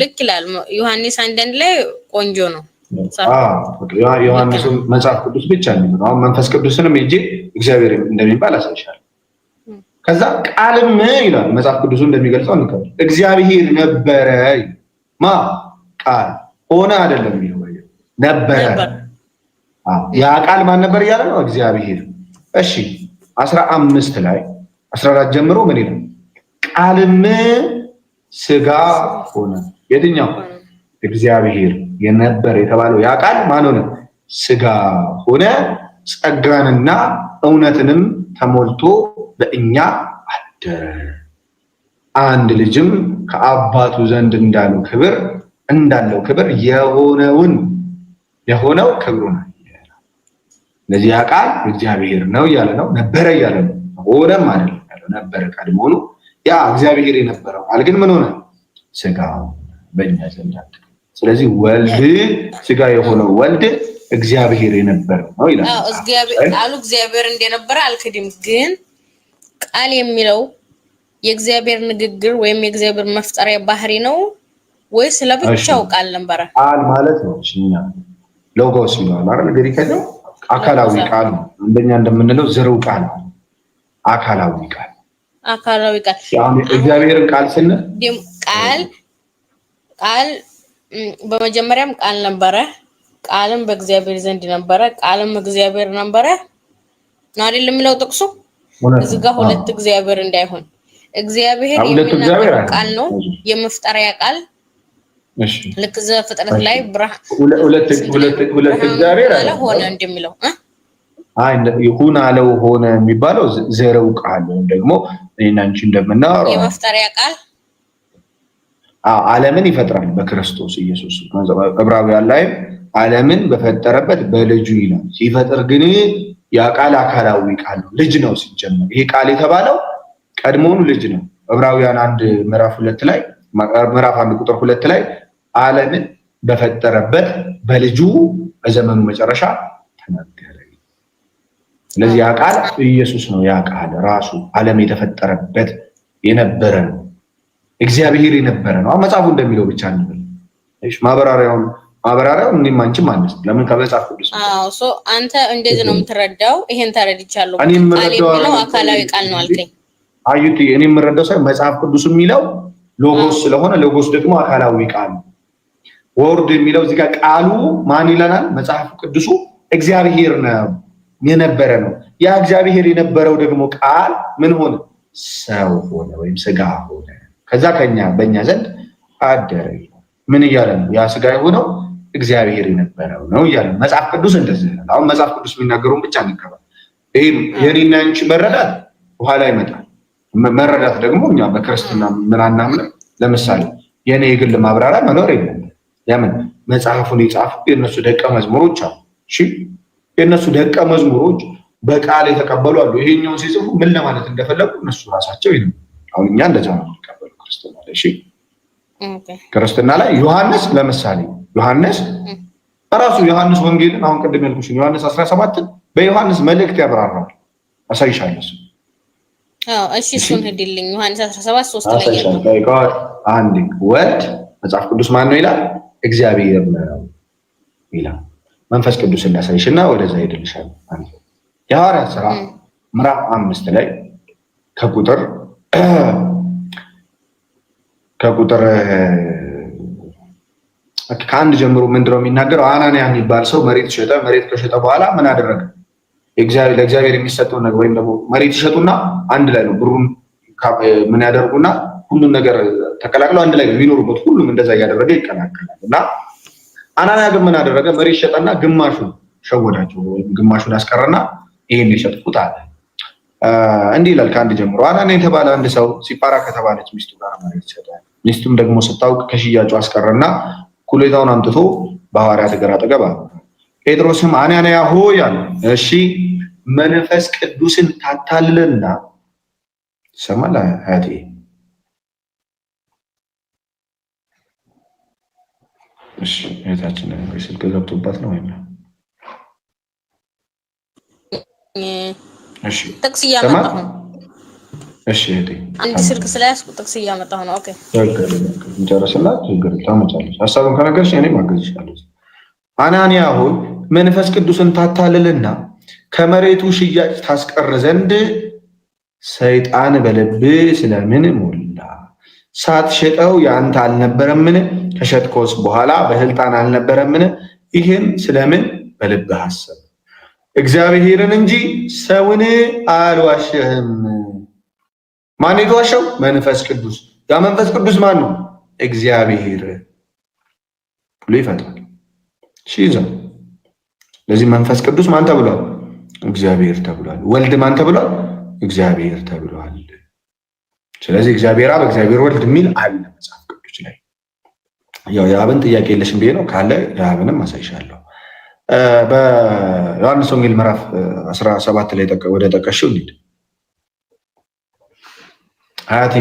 ልክ ይላል ዮሐንስ አንደን ላይ ቆንጆ ነው ዮሐንስ መጽሐፍ ቅዱስ ብቻ ነው አሁን መንፈስ ቅዱስንም እጂ እግዚአብሔር እንደሚባል አሳይሻለሁ ከዛ ቃልም ይላል መጽሐፍ ቅዱስ እንደሚገልጸው እንከው እግዚአብሔር ነበረ ማ ቃል ሆነ አይደለም ይለው ነበረ ያ ቃል ማን ነበር ያለ ነው እግዚአብሔር እሺ 15 ላይ 14 ጀምሮ ምን ይላል ቃልም ስጋ ሆነ የትኛው እግዚአብሔር የነበር የተባለው ያ ቃል ማን ሆነ ስጋ ሆነ ጸጋንና እውነትንም ተሞልቶ በእኛ አደረ አንድ ልጅም ከአባቱ ዘንድ እንዳለው ክብር የሆነው ክብሩ ነው ለዚህ ያ ቃል እግዚአብሔር ነው ያለ ነው ነበረ ያለ ነው ሆነም አይደለም ያለው ነበረ ቀድሞውኑ ያ እግዚአብሔር የነበረው ቃል ግን ምን ሆነ ስጋ በእኛ ዘንድ አደረ ስለዚህ ወልድ ስጋ የሆነው ወልድ እግዚአብሔር የነበረው ነው ይላል እግዚአብሔር እንደነበረ አልክድም ግን ቃል የሚለው የእግዚአብሔር ንግግር ወይም የእግዚአብሔር መፍጠሪያ ባህሪ ነው ወይስ ለብቻው ቃል ነበር ቃል ማለት ነው እኛ ሎጎስ ነው አይደል ግሪክ ነው አካላዊ ቃል ነው እንደኛ እንደምንለው ዘሩ ቃል አካላዊ ቃል ያው እግዚአብሔርን ቃል ስንል ቃል በመጀመሪያም ቃል ነበረ ቃልም በእግዚአብሔር ዘንድ ነበረ ቃልም እግዚአብሔር ነበረ ነው አይደል የሚለው ጥቅሱ እዚህ ጋር ሁለት እግዚአብሔር እንዳይሆን እግዚአብሔር የሚናገር ቃል ነው የመፍጠሪያ ቃል እሺ ልክ ዘፍጥረት ላይ ሁለት እግዚአብሔር አለ ሆነ እንደሚለው ይሁን አለው ሆነ የሚባለው ዘረው ቃል ነው ደግሞ እናንቺ እንደምናወራው የመፍጠሪያ ቃል ዓለምን ይፈጥራል በክርስቶስ ኢየሱስ ዕብራውያን ላይ ዓለምን በፈጠረበት በልጁ ይላል ሲፈጥር ግን ያ ቃል አካላዊ ቃል ነው ልጅ ነው ሲጀመር ይሄ ቃል የተባለው ቀድሞውኑ ልጅ ነው ዕብራውያን 1 ምዕራፍ 2 ላይ ምዕራፍ 1 ቁጥር 2 ላይ ዓለምን በፈጠረበት በልጁ በዘመኑ መጨረሻ ተናገረ ስለዚህ ያ ቃል ኢየሱስ ነው ያ ቃል ራሱ ዓለም የተፈጠረበት የነበረ ነው እግዚአብሔር የነበረ ነው መጽሐፉ እንደሚለው ብቻ ነው እሺ ማብራሪያው እንዴ ማንቺም ማለት ለምን ከመጽሐፍ ቅዱስ አንተ እንደዚህ ነው የምትረዳው ይሄን ተረድቻለሁ ቃል የሚለው አካላዊ ቃል ነው አልከኝ አዩት እኔ የምረዳው ሳይሆን መጽሐፍ ቅዱስ የሚለው ሎጎስ ስለሆነ ሎጎስ ደግሞ አካላዊ ቃል ወርድ የሚለው እዚህ ጋር ቃሉ ማን ይለናል መጽሐፍ ቅዱሱ እግዚአብሔር ነው የነበረ ነው ያ እግዚአብሔር የነበረው ደግሞ ቃል ምን ሆነ ሰው ሆነ ወይም ስጋ ሆነ ከዛ በእኛ ዘንድ አደረ ምን ይያለ ነው ያ ስጋ የሆነው እግዚአብሔር የነበረው ነው ይያለ መጽሐፍ ቅዱስ እንደዚህ ነው አሁን መጽሐፍ ቅዱስ የሚናገሩን ብቻ እንከባል ይሄ የኔና አንቺ መረዳት በኋላ ይመጣል መረዳት ደግሞ እኛ በክርስትና ምናናምን ለምሳሌ የኔ የግል ማብራሪያ መኖር የለም ያምን መጽሐፉን ይጻፉ የነሱ ደቀ መዝሙሮች አሉ እሺ የነሱ ደቀ መዝሙሮች በቃል የተቀበሉ አሉ ይሄኛው ሲጽፉ ምን ለማለት እንደፈለጉ እነሱ ራሳቸው ይሄን አሁን እኛ እንደዛ ነው ተቀበሉ ክርስትና ላይ እሺ ክርስትና ላይ ዮሐንስ ለምሳሌ ዮሐንስ ራሱ ዮሐንስ ወንጌልን አሁን ቅድም ያልኩሽ ዮሐንስ 17 በዮሐንስ መልእክት ያብራራል አሳይሻለሁ እሺ እሱን ሄድልኝ ዮሐንስ 17 3 ላይ ያለው አንድ ወልድ መጽሐፍ ቅዱስ ማን ነው ይላል እግዚአብሔር ነው ይላል መንፈስ ቅዱስ እንዳሳይሽና ወደዛ ሄድልሻል የሐዋርያት ሥራ ምዕራፍ 5 ላይ ከቁጥር ከአንድ ጀምሮ ምንድነው የሚናገረው አናንያ የሚባል ሰው መሬት ከሸጠ በኋላ ምን አደረገ ለእግዚአብሔር የሚሰጠው ነገር ወይም ደግሞ መሬት ይሸጡና አንድ ላይ ነው ብሩን ምን ያደርጉና ሁሉን ነገር ተቀላቅለው አንድ ላይ የሚኖሩበት ሁሉም እንደዛ ያደረገ ይቀላቀላል እና አናንያ ግን ምን አደረገ መሬት ሸጠና ግማሹን ሸወዳቸው ወይም ግማሹን አስቀረና ይሄን ይሸጥኩት አለ እንዲህ ይላል ከአንድ ጀምሮ አናንያ የተባለ አንድ ሰው ሲጳራ ከተባለች ሚስቱ ጋር መሬት ሸጠ ሚስቱም ደግሞ ስታውቅ ከሽያጩ አስቀረና ኩሌታውን አምጥቶ በሐዋርያት እግር አጠገብ ጴጥሮስም አናንያ ሆይ አለ እሺ መንፈስ ቅዱስን ታታልልና ሰማላ አያቴ እሺ እታችን ስልክ ገብቶባት ነው ወይ እሺ ጥቅስ ያመጣሁ እሺ እህቴ አንድ ስልክ ስለያዝኩ ጥቅስ እያመጣሁ ነው። ኦኬ እንጨርስና ችግር ታመጫለሽ። ሐሳቡን ከነገርሽ እኔ ማገዝሻለሁ። አናንያ ሆይ መንፈስ ቅዱስን ታታልልና ከመሬቱ ሽያጭ ታስቀር ዘንድ ሰይጣን በልብ ስለምን ሞላ? ሳትሸጠው የአንተ አልነበረምን? ከሸጥኮስ በኋላ በስልጣን አልነበረምን? ይህን ስለምን በልብህ አሰብ? እግዚአብሔርን እንጂ ሰውን አልዋሸህም። ማን የተዋሸው? መንፈስ ቅዱስ። ያ መንፈስ ቅዱስ ማን ነው? እግዚአብሔር ብሎ ይፈታል። ስለዚህ መንፈስ ቅዱስ ማን ተብሏል? እግዚአብሔር ተብሏል። ወልድ ማን ተብሏል? እግዚአብሔር ተብሏል። ስለዚህ እግዚአብሔር አብ፣ እግዚአብሔር ወልድ የሚል አለ መጽሐፍ ቅዱስ ላይ። ያው የአብን ጥያቄ የለሽም ብዬ ነው፣ ካለ የአብንም አሳይሻለሁ። በዮሐንስ ወንጌል ምዕራፍ 17 ላይ ወደ ጠቀሽው እንሂድ። አያቴ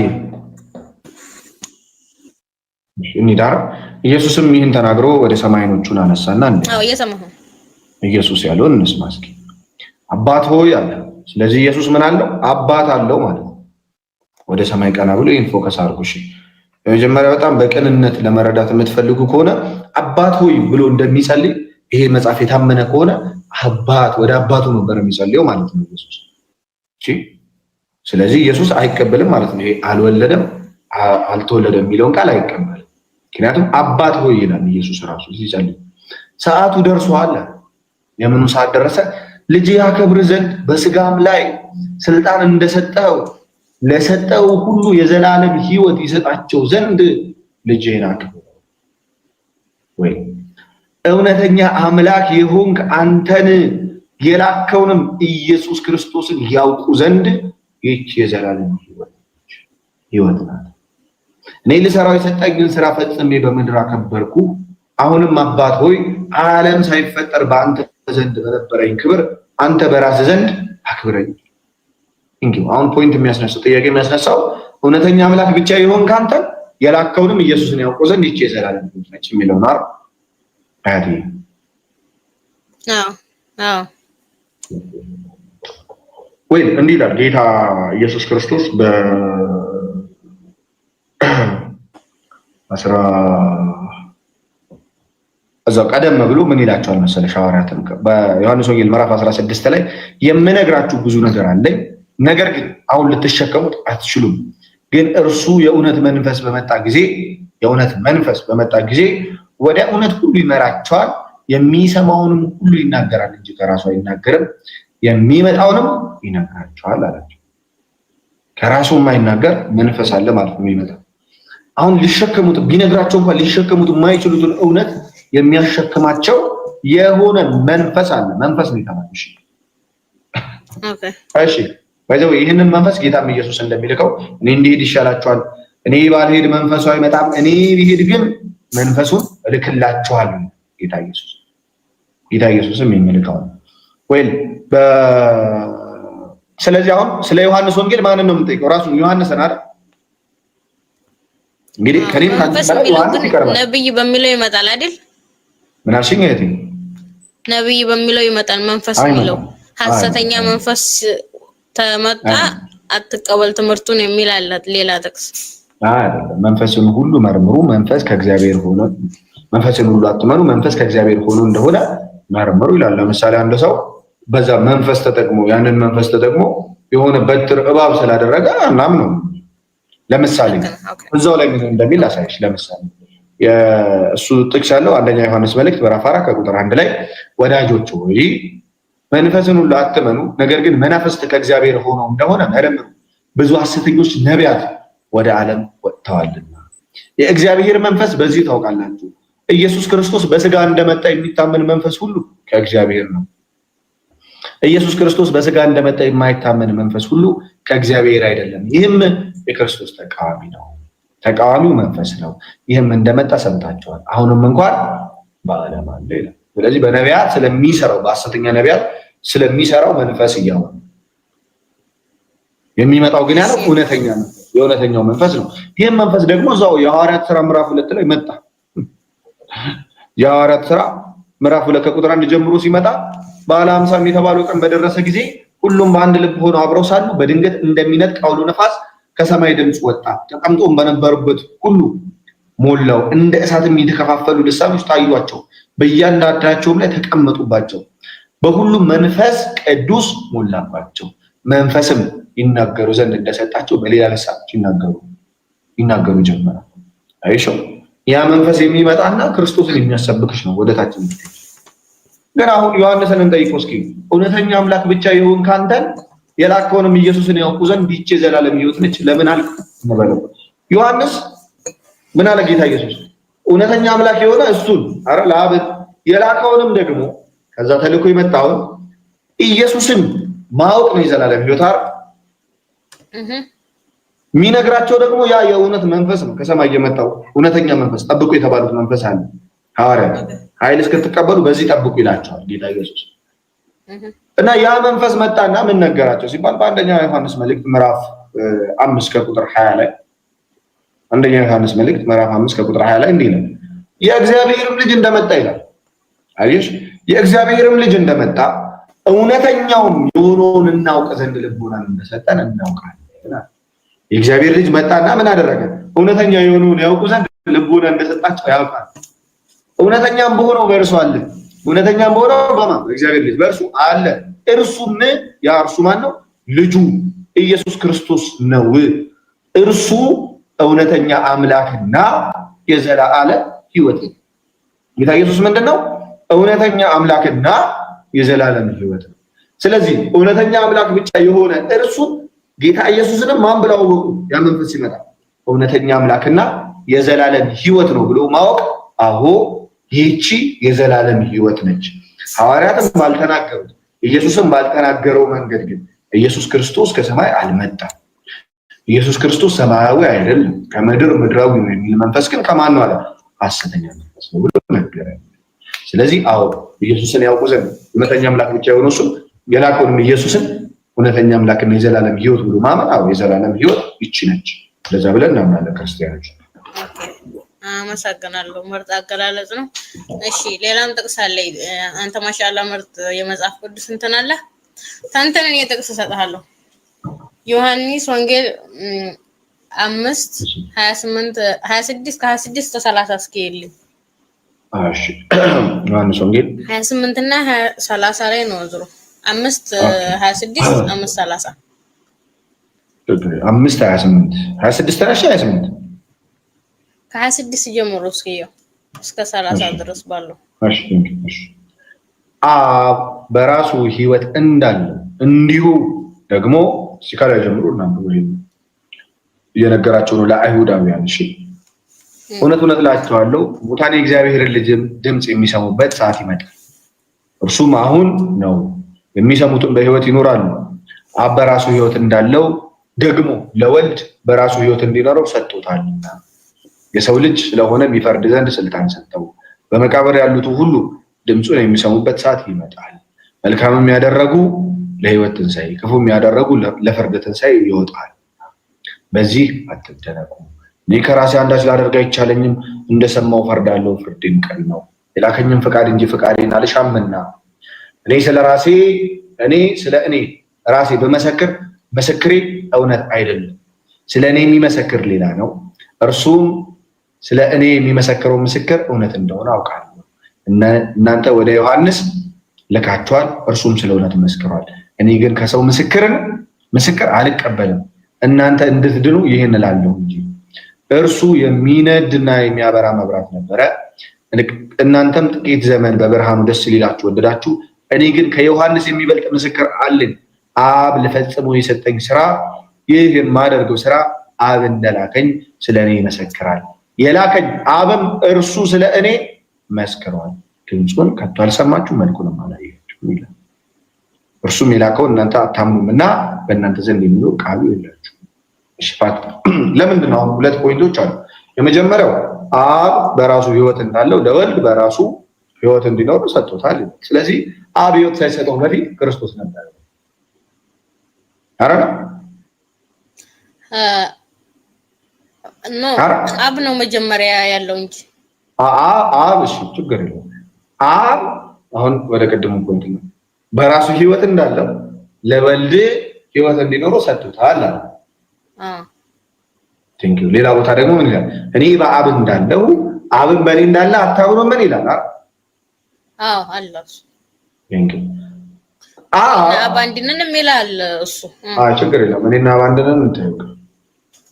እንሂድ። ኢየሱስም ይህን ተናግሮ ወደ ሰማይ ዓይኖቹን አነሳና ኢየሱስ ያለውን እንስማ እስኪ። አባት ሆይ አለ። ስለዚህ ኢየሱስ ምን አለው? አባት አለው ማለት ነው። ወደ ሰማይ ቀና ብሎ ይህን ፎከስ አድርጉ። እሺ በመጀመሪያ በጣም በቅንነት ለመረዳት የምትፈልጉ ከሆነ አባት ሆይ ብሎ እንደሚጸልይ ይሄ መጽሐፍ የታመነ ከሆነ አባት ወደ አባቱ ነበር የሚጸልየው ማለት ነው ኢየሱስ። እሺ ስለዚህ ኢየሱስ አይቀበልም ማለት ነው። ይሄ አልወለደም አልተወለደም የሚለውን ቃል አይቀበልም። ምክንያቱም አባት ሆይ ይላል ኢየሱስ ራሱ ሲጸልይ። ሰዓቱ ደርሷል። የምኑ ሰዓት ደረሰ? ልጅ ያከብር ዘንድ በስጋም ላይ ስልጣን እንደሰጠው ለሰጠው ሁሉ የዘላለም ሕይወት ይሰጣቸው ዘንድ ልጅህን አክብር። ወይ እውነተኛ አምላክ የሆንክ አንተን የላከውንም ኢየሱስ ክርስቶስን ያውቁ ዘንድ ይህች የዘላለም ሕይወት ናት። እኔ ልሰራው የሰጠኝን ስራ ፈጽሜ በምድር አከበርኩ። አሁንም አባት ሆይ ዓለም ሳይፈጠር በአንተ ዘንድ በነበረኝ ክብር አንተ በራስህ ዘንድ አክብረኝ። እንግዲህ አሁን ፖይንት የሚያስነሳው ጥያቄ የሚያስነሳው እውነተኛ አምላክ ብቻ የሆንክ አንተን የላከውንም ኢየሱስን ያውቁ ዘንድ ይህች የዘላለም ሕይወት ነች የሚለው ነው አያቴ። ወይ እንዲህ ይላል ጌታ ኢየሱስ ክርስቶስ እዛው ቀደም ብሎ ምን ይላቸዋል መሰለሽ ሐዋርያትን በዮሐንስ ወንጌል ምዕራፍ 16 ላይ የምነግራችሁ ብዙ ነገር አለኝ፣ ነገር ግን አሁን ልትሸከሙት አትችሉም። ግን እርሱ የእውነት መንፈስ በመጣ ጊዜ ወደ እውነት ሁሉ ይመራቸዋል። የሚሰማውንም ሁሉ ይናገራል እንጂ ከራሱ አይናገርም፣ የሚመጣውንም ይነግራቸዋል አላቸው። ከራሱ የማይናገር መንፈስ አለ ማለት ነው የሚመጣው። አሁን ሊሸከሙት ቢነግራቸው እንኳን ሊሸከሙት የማይችሉትን እውነት የሚያሸክማቸው የሆነ መንፈስ አለ። መንፈስ ነው የተባለው። እሺ ባይዘው ይህንን መንፈስ ጌታም ኢየሱስ እንደሚልከው እኔ እንዲሄድ ይሻላችኋል፣ እኔ ባልሄድ መንፈሱ አይመጣም፣ እኔ ብሄድ ግን መንፈሱን እልክላችኋለሁ። ጌታ ኢየሱስም የሚልከው ወይ ስለዚህ አሁን ስለ ዮሐንስ ወንጌል ማንን ነው የምንጠይቀው? ራሱን ዮሐንስን አይደል? እንግዲህ ከኔም ነብይ በሚለው ይመጣል አይደል? ምን አልሽኝ እህቴ? ነብይ በሚለው ይመጣል መንፈስ የሚለው ሐሰተኛ መንፈስ ተመጣ አትቀበል ትምህርቱን የሚል አለ ሌላ ጥቅስ አይደለም። መንፈስን ሁሉ መርምሩ፣ መንፈስ ከእግዚአብሔር ሆኖ መንፈስን ሁሉ አትመኑ፣ መንፈስ ከእግዚአብሔር ሆኖ እንደሆነ መርምሩ ይላል። ለምሳሌ አንድ ሰው በዛ መንፈስ ተጠቅሞ ያንን መንፈስ ተጠቅሞ የሆነ በትር እባብ ስላደረገ እናም ነው። ለምሳሌ እዛው ላይ ምን እንደሚል አሳይሽ። ለምሳሌ እሱ ጥቅስ ያለው አንደኛ ዮሐንስ መልእክት ምዕራፍ 4 ከቁጥር 1 ላይ ወዳጆች ሆይ መንፈስን ሁሉ አትመኑ፣ ነገር ግን መናፍስት ከእግዚአብሔር ሆነው እንደሆነ መርምሩ፣ ብዙ ሐሰተኞች ነቢያት ወደ ዓለም ወጥተዋልና። የእግዚአብሔር መንፈስ በዚህ ታውቃላችሁ፣ ኢየሱስ ክርስቶስ በስጋ እንደመጣ የሚታመን መንፈስ ሁሉ ከእግዚአብሔር ነው። ኢየሱስ ክርስቶስ በስጋ እንደመጣ የማይታመን መንፈስ ሁሉ ከእግዚአብሔር አይደለም፣ ይህም የክርስቶስ ተቃዋሚ ነው። ተቃዋሚው መንፈስ ነው። ይህም እንደመጣ ሰምታችኋል፣ አሁንም እንኳን በዓለም አለ ይላል። ስለዚህ በነቢያት ስለሚሰራው በሐሰተኛ ነቢያት ስለሚሰራው መንፈስ እያወራ የሚመጣው ግን ያለው እውነተኛ መንፈስ የእውነተኛው መንፈስ ነው። ይህም መንፈስ ደግሞ እዛው የሐዋርያት ሥራ ምዕራፍ 2 ላይ መጣ። የሐዋርያት ሥራ ምዕራፍ 2 ከቁጥር 1 ጀምሮ ሲመጣ በዓለ ሃምሳ የተባለው ቀን በደረሰ ጊዜ ሁሉም በአንድ ልብ ሆነው አብረው ሳሉ በድንገት እንደሚነጥቅ አውሎ ነፋስ ከሰማይ ድምፅ ወጣ፣ ተቀምጦም በነበሩበት ሁሉ ሞላው። እንደ እሳትም የተከፋፈሉ ልሳኖች ታዩአቸው፣ በእያንዳንዳቸውም ላይ ተቀመጡባቸው። በሁሉም መንፈስ ቅዱስ ሞላባቸው፣ መንፈስም ይናገሩ ዘንድ እንደሰጣቸው በሌላ ልሳኖች ይናገሩ ጀመረ። አይሾ ያ መንፈስ የሚመጣና ክርስቶስን የሚያሰብክሽ ነው። ወደታችን ግን አሁን ዮሐንስን እንጠይቀው እስኪ። እውነተኛ አምላክ ብቻ ይሁን ካንተን የላከውንም ኢየሱስን ያውቁ ዘንድ ይህች የዘላለም ሕይወት ነች ለምን አልክ? እንበለው። ዮሐንስ ምን አለ? ጌታ ኢየሱስ እውነተኛ አምላክ የሆነ እሱን አረ ለአብ የላከውንም ደግሞ ከዛ ተልኮ የመጣውን ኢየሱስን ማወቅ ነው የዘላለም ሕይወት አይደል? የሚነግራቸው ደግሞ ያ የእውነት መንፈስ ነው፣ ከሰማይ የመጣው እውነተኛ መንፈስ። ጠብቁ የተባሉት መንፈስ አለ። ሐዋርያት ኃይል እስክትቀበሉ በዚህ ጠብቁ ይላቸዋል ጌታ ኢየሱስ። እና ያ መንፈስ መጣና ምን ነገራቸው ሲባል በአንደኛ ዮሐንስ መልእክት ምዕራፍ 5 ከቁጥር 20 ላይ አንደኛ ዮሐንስ መልእክት ምዕራፍ 5 ከቁጥር 20 ላይ እንዲህ ይላል፣ የእግዚአብሔርም ልጅ እንደመጣ ይላል። አየሽ፣ የእግዚአብሔርም ልጅ እንደመጣ እውነተኛውን የሆነውን እናውቅ ዘንድ ልቦናን እንደሰጠን እናውቃለን። የእግዚአብሔር ልጅ መጣና ምን አደረገ? እውነተኛ የሆነውን ያውቁ ዘንድ ልቦና እንደሰጣቸው ያውቃል። እውነተኛም በሆነው በእርሱ አለ። እውነተኛም በሆነው በማን? በእግዚአብሔር ልጅ በእርሱ አለ። እርሱም ያ እርሱ ማን ነው? ልጁ ኢየሱስ ክርስቶስ ነው። እርሱ እውነተኛ አምላክና የዘላለም ሕይወት ነው። ጌታ ኢየሱስ ምንድነው? እውነተኛ አምላክና የዘላለም ሕይወት ነው። ስለዚህ እውነተኛ አምላክ ብቻ የሆነ እርሱ ጌታ ኢየሱስንም ማን ብለው አወቁ? ያ መንፈስ ሲመጣ እውነተኛ አምላክና የዘላለም ሕይወት ነው ብሎ ማወቅ። አዎ ይህቺ የዘላለም ሕይወት ነች። ሐዋርያትም ባልተናገሩት ኢየሱስም ባልተናገረው መንገድ ግን ኢየሱስ ክርስቶስ ከሰማይ አልመጣም። ኢየሱስ ክርስቶስ ሰማያዊ አይደለም፣ ከምድር ምድራዊ ነው የሚል መንፈስ ግን ከማን ነው አለ? ሐሰተኛ መንፈስ ነው ብሎ ነገረ። ስለዚህ አዎ ኢየሱስን ያውቁ ዘንድ እውነተኛ አምላክ ብቻ የሆነው እሱ የላከውንም ኢየሱስን እውነተኛ አምላክና የዘላለም ሕይወት ብሎ ማመን። አዎ የዘላለም ሕይወት ይቺ ነች። ለዛ ብለን እናምናለን ክርስቲያኖች። አመሰግናለሁ። ምርጥ አገላለጽ ነው። እሺ ሌላም ጥቅስ አለ። አንተ ማሻአላ ምርጥ የመጽሐፍ ቅዱስ እንትን አለ። ታንተን ጥቅስ እሰጥሃለሁ። ዮሐንስ ወንጌል 5:26 ከ26-30 እስኪ ይልኝ። እሺ ዮሐንስ ወንጌል 28 እና 30 ላይ ነው ዝሮ 5:26 5:30 5:28 26 እና 28 ከ26 ጀምሮ እስከ 30 ድረስ ባለው። እሺ አብ በራሱ ሕይወት እንዳለው እንዲሁ ደግሞ ሲካላ ጀምሮ እናንተ ወይ የነገራቸው ነው ለአይሁዳውያን። እሺ እውነት እላችኋለሁ ሙታን የእግዚአብሔርን ልጅ ድምጽ የሚሰሙበት ሰዓት ይመጣል፣ እርሱም አሁን ነው። የሚሰሙትን በሕይወት ይኖራሉ። አብ በራሱ ሕይወት እንዳለው ደግሞ ለወልድ በራሱ ሕይወት እንዲኖረው ሰጥቶታልና የሰው ልጅ ስለሆነ የሚፈርድ ዘንድ ስልጣን ሰጠው። በመቃብር ያሉት ሁሉ ድምፁን የሚሰሙበት ሰዓት ይመጣል። መልካምም ያደረጉ ለሕይወት ትንሣኤ፣ ክፉም ያደረጉ ለፍርድ ትንሣኤ ይወጣል። በዚህ አትደነቁ። እኔ ከራሴ አንዳች ላደርግ አይቻለኝም፣ እንደሰማው ፈርዳለሁ፣ ፍርዴም ቅን ነው። የላከኝም ፍቃድ እንጂ ፍቃዴን አልሻምና እኔ ስለ እኔ ራሴ በመሰክር ምስክሬ እውነት አይደለም። ስለ እኔ የሚመሰክር ሌላ ነው፣ እርሱም ስለ እኔ የሚመሰክረው ምስክር እውነት እንደሆነ አውቃለሁ። እናንተ ወደ ዮሐንስ ልካችኋል፣ እርሱም ስለ እውነት መስክሯል። እኔ ግን ከሰው ምስክር አልቀበልም። እናንተ እንድትድኑ ይህን እላለሁ እንጂ። እርሱ የሚነድና የሚያበራ መብራት ነበረ። እናንተም ጥቂት ዘመን በብርሃኑ ደስ ሊላችሁ ወደዳችሁ። እኔ ግን ከዮሐንስ የሚበልጥ ምስክር አለኝ። አብ ልፈጽመው የሰጠኝ ስራ፣ ይህ የማደርገው ስራ አብ እንደላከኝ ስለ እኔ ይመሰክራል። የላከኝ አብም እርሱ ስለ እኔ መስክሯል። ድምፁን ከቶ አልሰማችሁ፣ መልኩንም አላያችሁም ይላል። እርሱም የላከው እናንተ አታምኑም እና በእናንተ ዘንድ የሚኖር ቃሉ የላችሁ። እሺ ፋክት ለምንድን ነው? ሁለት ፖይንቶች አሉ። የመጀመሪያው አብ በራሱ ሕይወት እንዳለው ለወልድ በራሱ ሕይወት እንዲኖር ሰጥቶታል። ስለዚህ አብ ሕይወት ሳይሰጠው በፊት ክርስቶስ ነበር። አረ አብ ነው መጀመሪያ ያለው እንጂ አብ እሺ ችግር የለውም። አብ አሁን ወደ ቀደሙ ፖይንት ነው። በራሱ ሕይወት እንዳለው ለወልድ ህይወት እንዲኖረው ሰጥቶታል አለ። ቴንክ ዩ። ሌላ ቦታ ደግሞ ምን ይላል? እኔ በአብ እንዳለው አብን በእኔ እንዳለ አታምኑም ምን ይላል? አላስ ቴንክ ዩ። አብ አንድ ነን ይላል እሱ። ችግር የለም። እኔና አብ አንድ ነን እንትን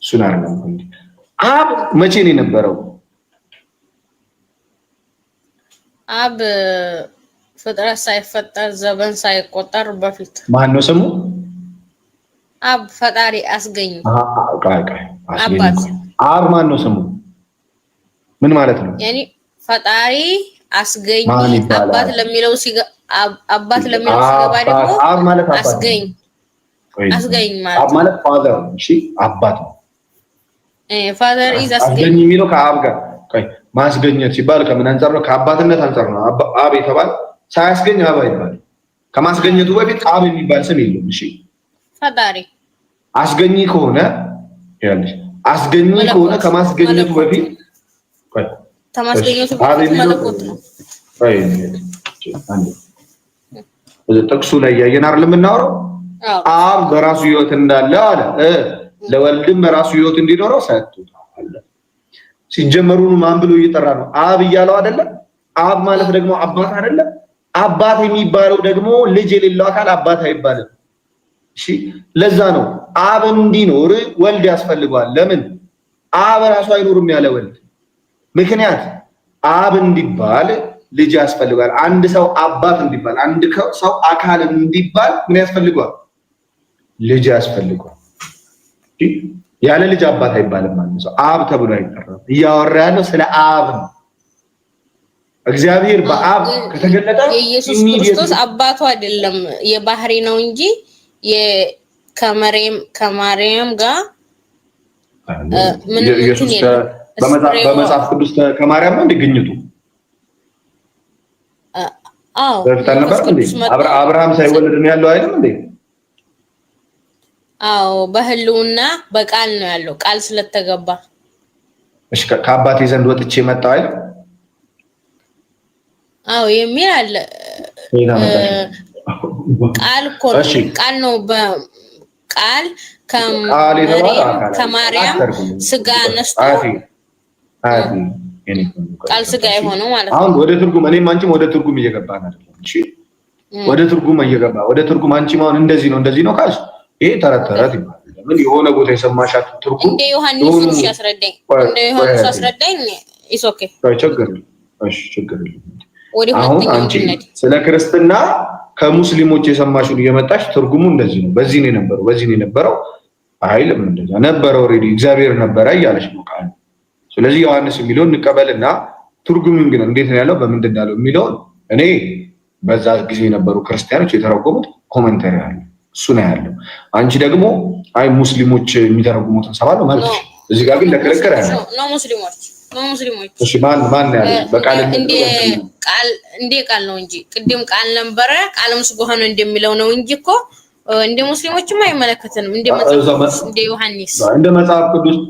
እሱን አይደለም እንዴ። አብ መቼ ነው የነበረው? አብ ፍጥረት ሳይፈጠር ዘመን ሳይቆጠር በፊት። ማን ነው ስሙ? አብ ፈጣሪ አስገኝ። አባት። አብ ማን ነው ስሙ? ምን ማለት ነው? ያኒ ፈጣሪ አስገኝ አባት ለሚለው አባት ለሚለው ሲገባ ደግሞ አብ ማለት አስገኝ ማለት አብ ማለት ፋዘር ነው። እሺ አባት ነው። ፋዘር ኢዝ አስገኝ የሚለው ከአብ ጋር ማስገኘት ሲባል ከምን አንፃር ነው? ከአባትነት አንፃር ነው። አብ የተባለ ሳያስገኝ አብ አይባልም። ከማስገኘቱ በፊት አብ የሚባል ስም የለውም። እሺ ፈጣሪ አስገኝ ከሆነ ያለሽ አስገኝ ከሆነ ከማስገኘቱ በፊት ተማስገኘቱ በፊት መለኮት ነው። ጥቅሱ ላይ ያየን አይደል የምናወራው? አብ በራሱ ህይወት እንዳለ አለ ለወልድም በራሱ ህይወት እንዲኖረው ሰጥቶታል። ሲጀመሩን ማን ብሎ እየጠራ ነው? አብ እያለው አይደለም? አብ ማለት ደግሞ አባት አይደለም? አባት የሚባለው ደግሞ ልጅ የሌለው አካል አባት አይባልም። እሺ ለዛ ነው አብ እንዲኖር ወልድ ያስፈልገዋል። ለምን? አብ ራሱ አይኖርም ያለ ወልድ። ምክንያት አብ እንዲባል ልጅ ያስፈልገዋል። አንድ ሰው አባት እንዲባል፣ አንድ ሰው አካል እንዲባል ምን ያስፈልገዋል? ልጅ ያስፈልገዋል። ያለ ልጅ አባት አይባልም። ማለት ሰው አብ ተብሎ አይጠራም። እያወራ ያለው ስለ አብ ነው። እግዚአብሔር በአብ ከተገለጠ ኢየሱስ ክርስቶስ አባቱ አይደለም የባህሪ ነው እንጂ ከማርያም ጋር ምን ኢየሱስ በመጽሐፍ ቅዱስ ከማርያም ነው እንደግኝቱ በፊት ነበር እንዴ? አብርሃም ሳይወለድ ነው ያለው አይደል እንዴ? በህልውና በቃል ነው ያለው። ቃል ስለተገባ እሺ ከአባቴ ዘንድ ወጥቼ መጣሁ አይደል? የሚል አለ። ቃል እኮ ነው። ቃል ነው። በቃል ከማርያም ስጋ ነስቶ ቃል ስጋ የሆነው ማለት ነው። አሁን ወደ ትርጉም እኔም አንቺም ወደ ትርጉም እየገባን አይደለም። እሺ ወደ ትርጉም አንቺም አሁን እንደዚህ ነው ካልሽ ይሄ ተረት ይባላል። ምን የሆነ ቦታ የሰማሻት ትርጉም እንደ ዮሐንስ አስረዳኝ። ኢስ ኦኬ ችግር አሁን አንቺ ስለ ክርስትና ከሙስሊሞች የሰማሽውን እየመጣሽ ትርጉሙ እንደዚህ ነው፣ በዚህ ነው የነበረው አይልም። እንደዛ ነበረ ኦሬዲ እግዚአብሔር ነበረ እያለሽ ነው ቃል። ስለዚህ ዮሐንስ የሚለውን እንቀበልና ትርጉሙን ግን እንዴት ነው ያለው በምንድን ነው ያለው የሚለውን እኔ በዛ ጊዜ የነበሩ ክርስቲያኖች የተረጎሙት ኮሜንታሪ አለ፣ እሱ ነው ያለው። አንቺ ደግሞ አይ ሙስሊሞች የሚተረጉሙትን ሰባለው ማለት ነው። እዚህ ጋር ግን ለክርክር ያለ ነው ሙስሊሞች እሺ ማን ያለ በቃል እንደ ቃል ነው እንጂ ቅድም ቃል ነበረ ቃልም ስጋ ሆነ እንደሚለው ነው እንጂ እኮ እንደ ሙስሊሞችም አይመለከተንም። እንደ ዮሐንስ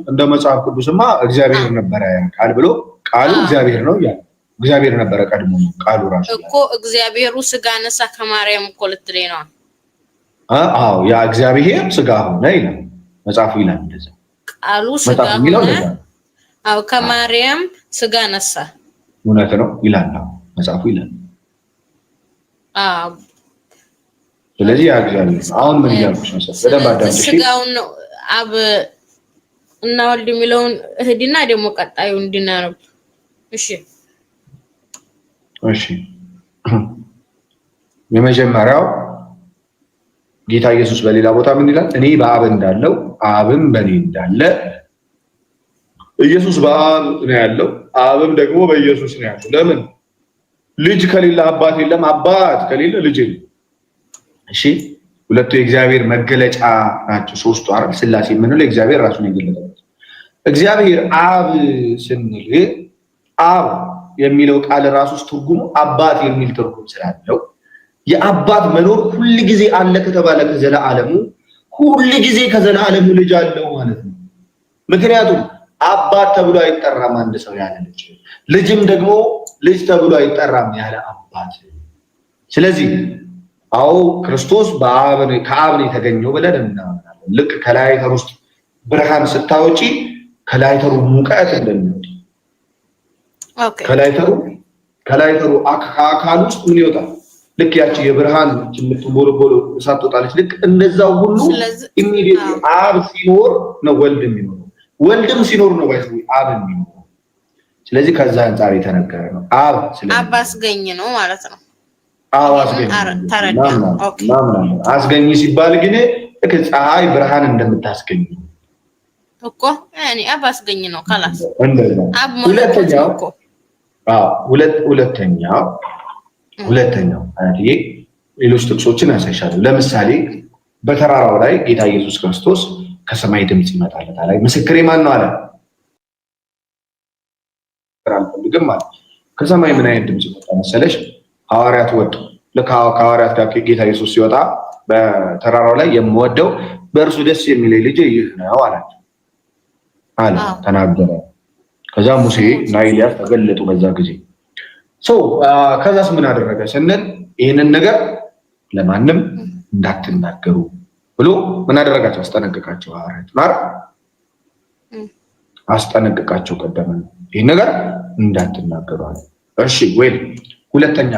እንደ መጽሐፍ ቅዱስማ እግዚአብሔር ነበረ ቃል ብሎ ቃሉ እግዚአብሔር ነው ያለ እግዚአብሔር ነበረ ቀድሞ ቃሉ ራሱ እኮ እግዚአብሔሩ ስጋ ነሳ ከማርያም እኮ ልትለኝ ነው። ያ እግዚአብሔር ስጋ ሆነ ይላል መጽሐፉ ይላል እንደዛ ቃሉ ስጋ ሆነ ከማርያም ስጋ ነሳ እውነት ነው ይላል መጽሐፉ ይላል። ስለዚህ ያ እግዚአብሔር አሁን ምን እያልኩሽ ነው? በደንብ አዳምጪ። ስጋውን ነው አብ እና ወልድ የሚለውን እህድና ደግሞ ቀጣዩ እንድናነብ። እሺ የመጀመሪያው ጌታ ኢየሱስ በሌላ ቦታ ምን ይላል? እኔ በአብ እንዳለው አብም በእኔ እንዳለ። ኢየሱስ በአብ ነው ያለው፣ አብም ደግሞ በኢየሱስ ነው ያለው። ለምን? ልጅ ከሌለ አባት የለም፣ አባት ከሌለ ልጅ የለም። እሺ ሁለቱ የእግዚአብሔር መገለጫ ናቸው። ሶስቱ አይደል? ሥላሴ የምንለው እግዚአብሔር ራሱን የገለጠበት። እግዚአብሔር አብ ስንል አብ የሚለው ቃል ራሱ ትርጉሙ አባት የሚል ትርጉም ስላለው የአባት መኖር ሁል ጊዜ አለ ከተባለ ከዘለዓለሙ ሁል ጊዜ ከዘለዓለሙ ልጅ አለው ማለት ነው። ምክንያቱም አባት ተብሎ አይጠራም አንድ ሰው ያለ ልጅ፣ ልጅም ደግሞ ልጅ ተብሎ አይጠራም ያለ አባት። ስለዚህ አዎ ክርስቶስ ከአብ ነው የተገኘው ብለን እናምናለን። ልክ ከላይተር ውስጥ ብርሃን ስታወጪ ከላይተሩ ሙቀት እንደሚወጣ ከላይተሩ ከአካል ውስጥ ምን ይወጣል? ልክ ያቺ የብርሃን የምትቦለቦሎ እሳት ትወጣለች። ልክ እንደዛው ሁሉ ኢሚዲየትሊ አብ ሲኖር ነው ወልድ የሚኖረው፣ ወልድም ሲኖር ነው አብ የሚኖረው። ስለዚህ ከዛ አንጻር የተነገረ ነው። አብ አስገኝ ነው ማለት ነው። አብ አስገኝ አስገኝ ሲባል ግን ልክ ፀሐይ ብርሃን እንደምታስገኝ እኮ ያኔ አብ አስገኝ ነው ካላስ እንደዛ። ሁለተኛው አይደል? ሌሎች ጥቅሶችን ያሳይሻለሁ። ለምሳሌ በተራራው ላይ ጌታ ኢየሱስ ክርስቶስ ከሰማይ ድምጽ ይመጣለታል። አይ ምስክሬ ማን ነው አለ። አልፈልግም ማለት ከሰማይ ምን አይነት ድምጽ መጣ መሰለሽ? ሐዋርያት ወጡ። ከሐዋርያት ጋር ጌታ ኢየሱስ ሲወጣ በተራራው ላይ የምወደው በእርሱ ደስ የሚለኝ ልጄ ይህ ነው አላቸው አለ ተናገረ። ከዛ ሙሴ እና ኤልያስ ተገለጡ በዛ ጊዜ። ከዛስ ምን አደረገ ስንል ይህንን ነገር ለማንም እንዳትናገሩ ብሎ ምን አደረጋቸው? አስጠነቀቃቸው። ሐዋርያት አስጠነቀቃቸው። ቀደመ ይህን ነገር እንዳትናገሩ አለ። እሺ ወይ ሁለተኛ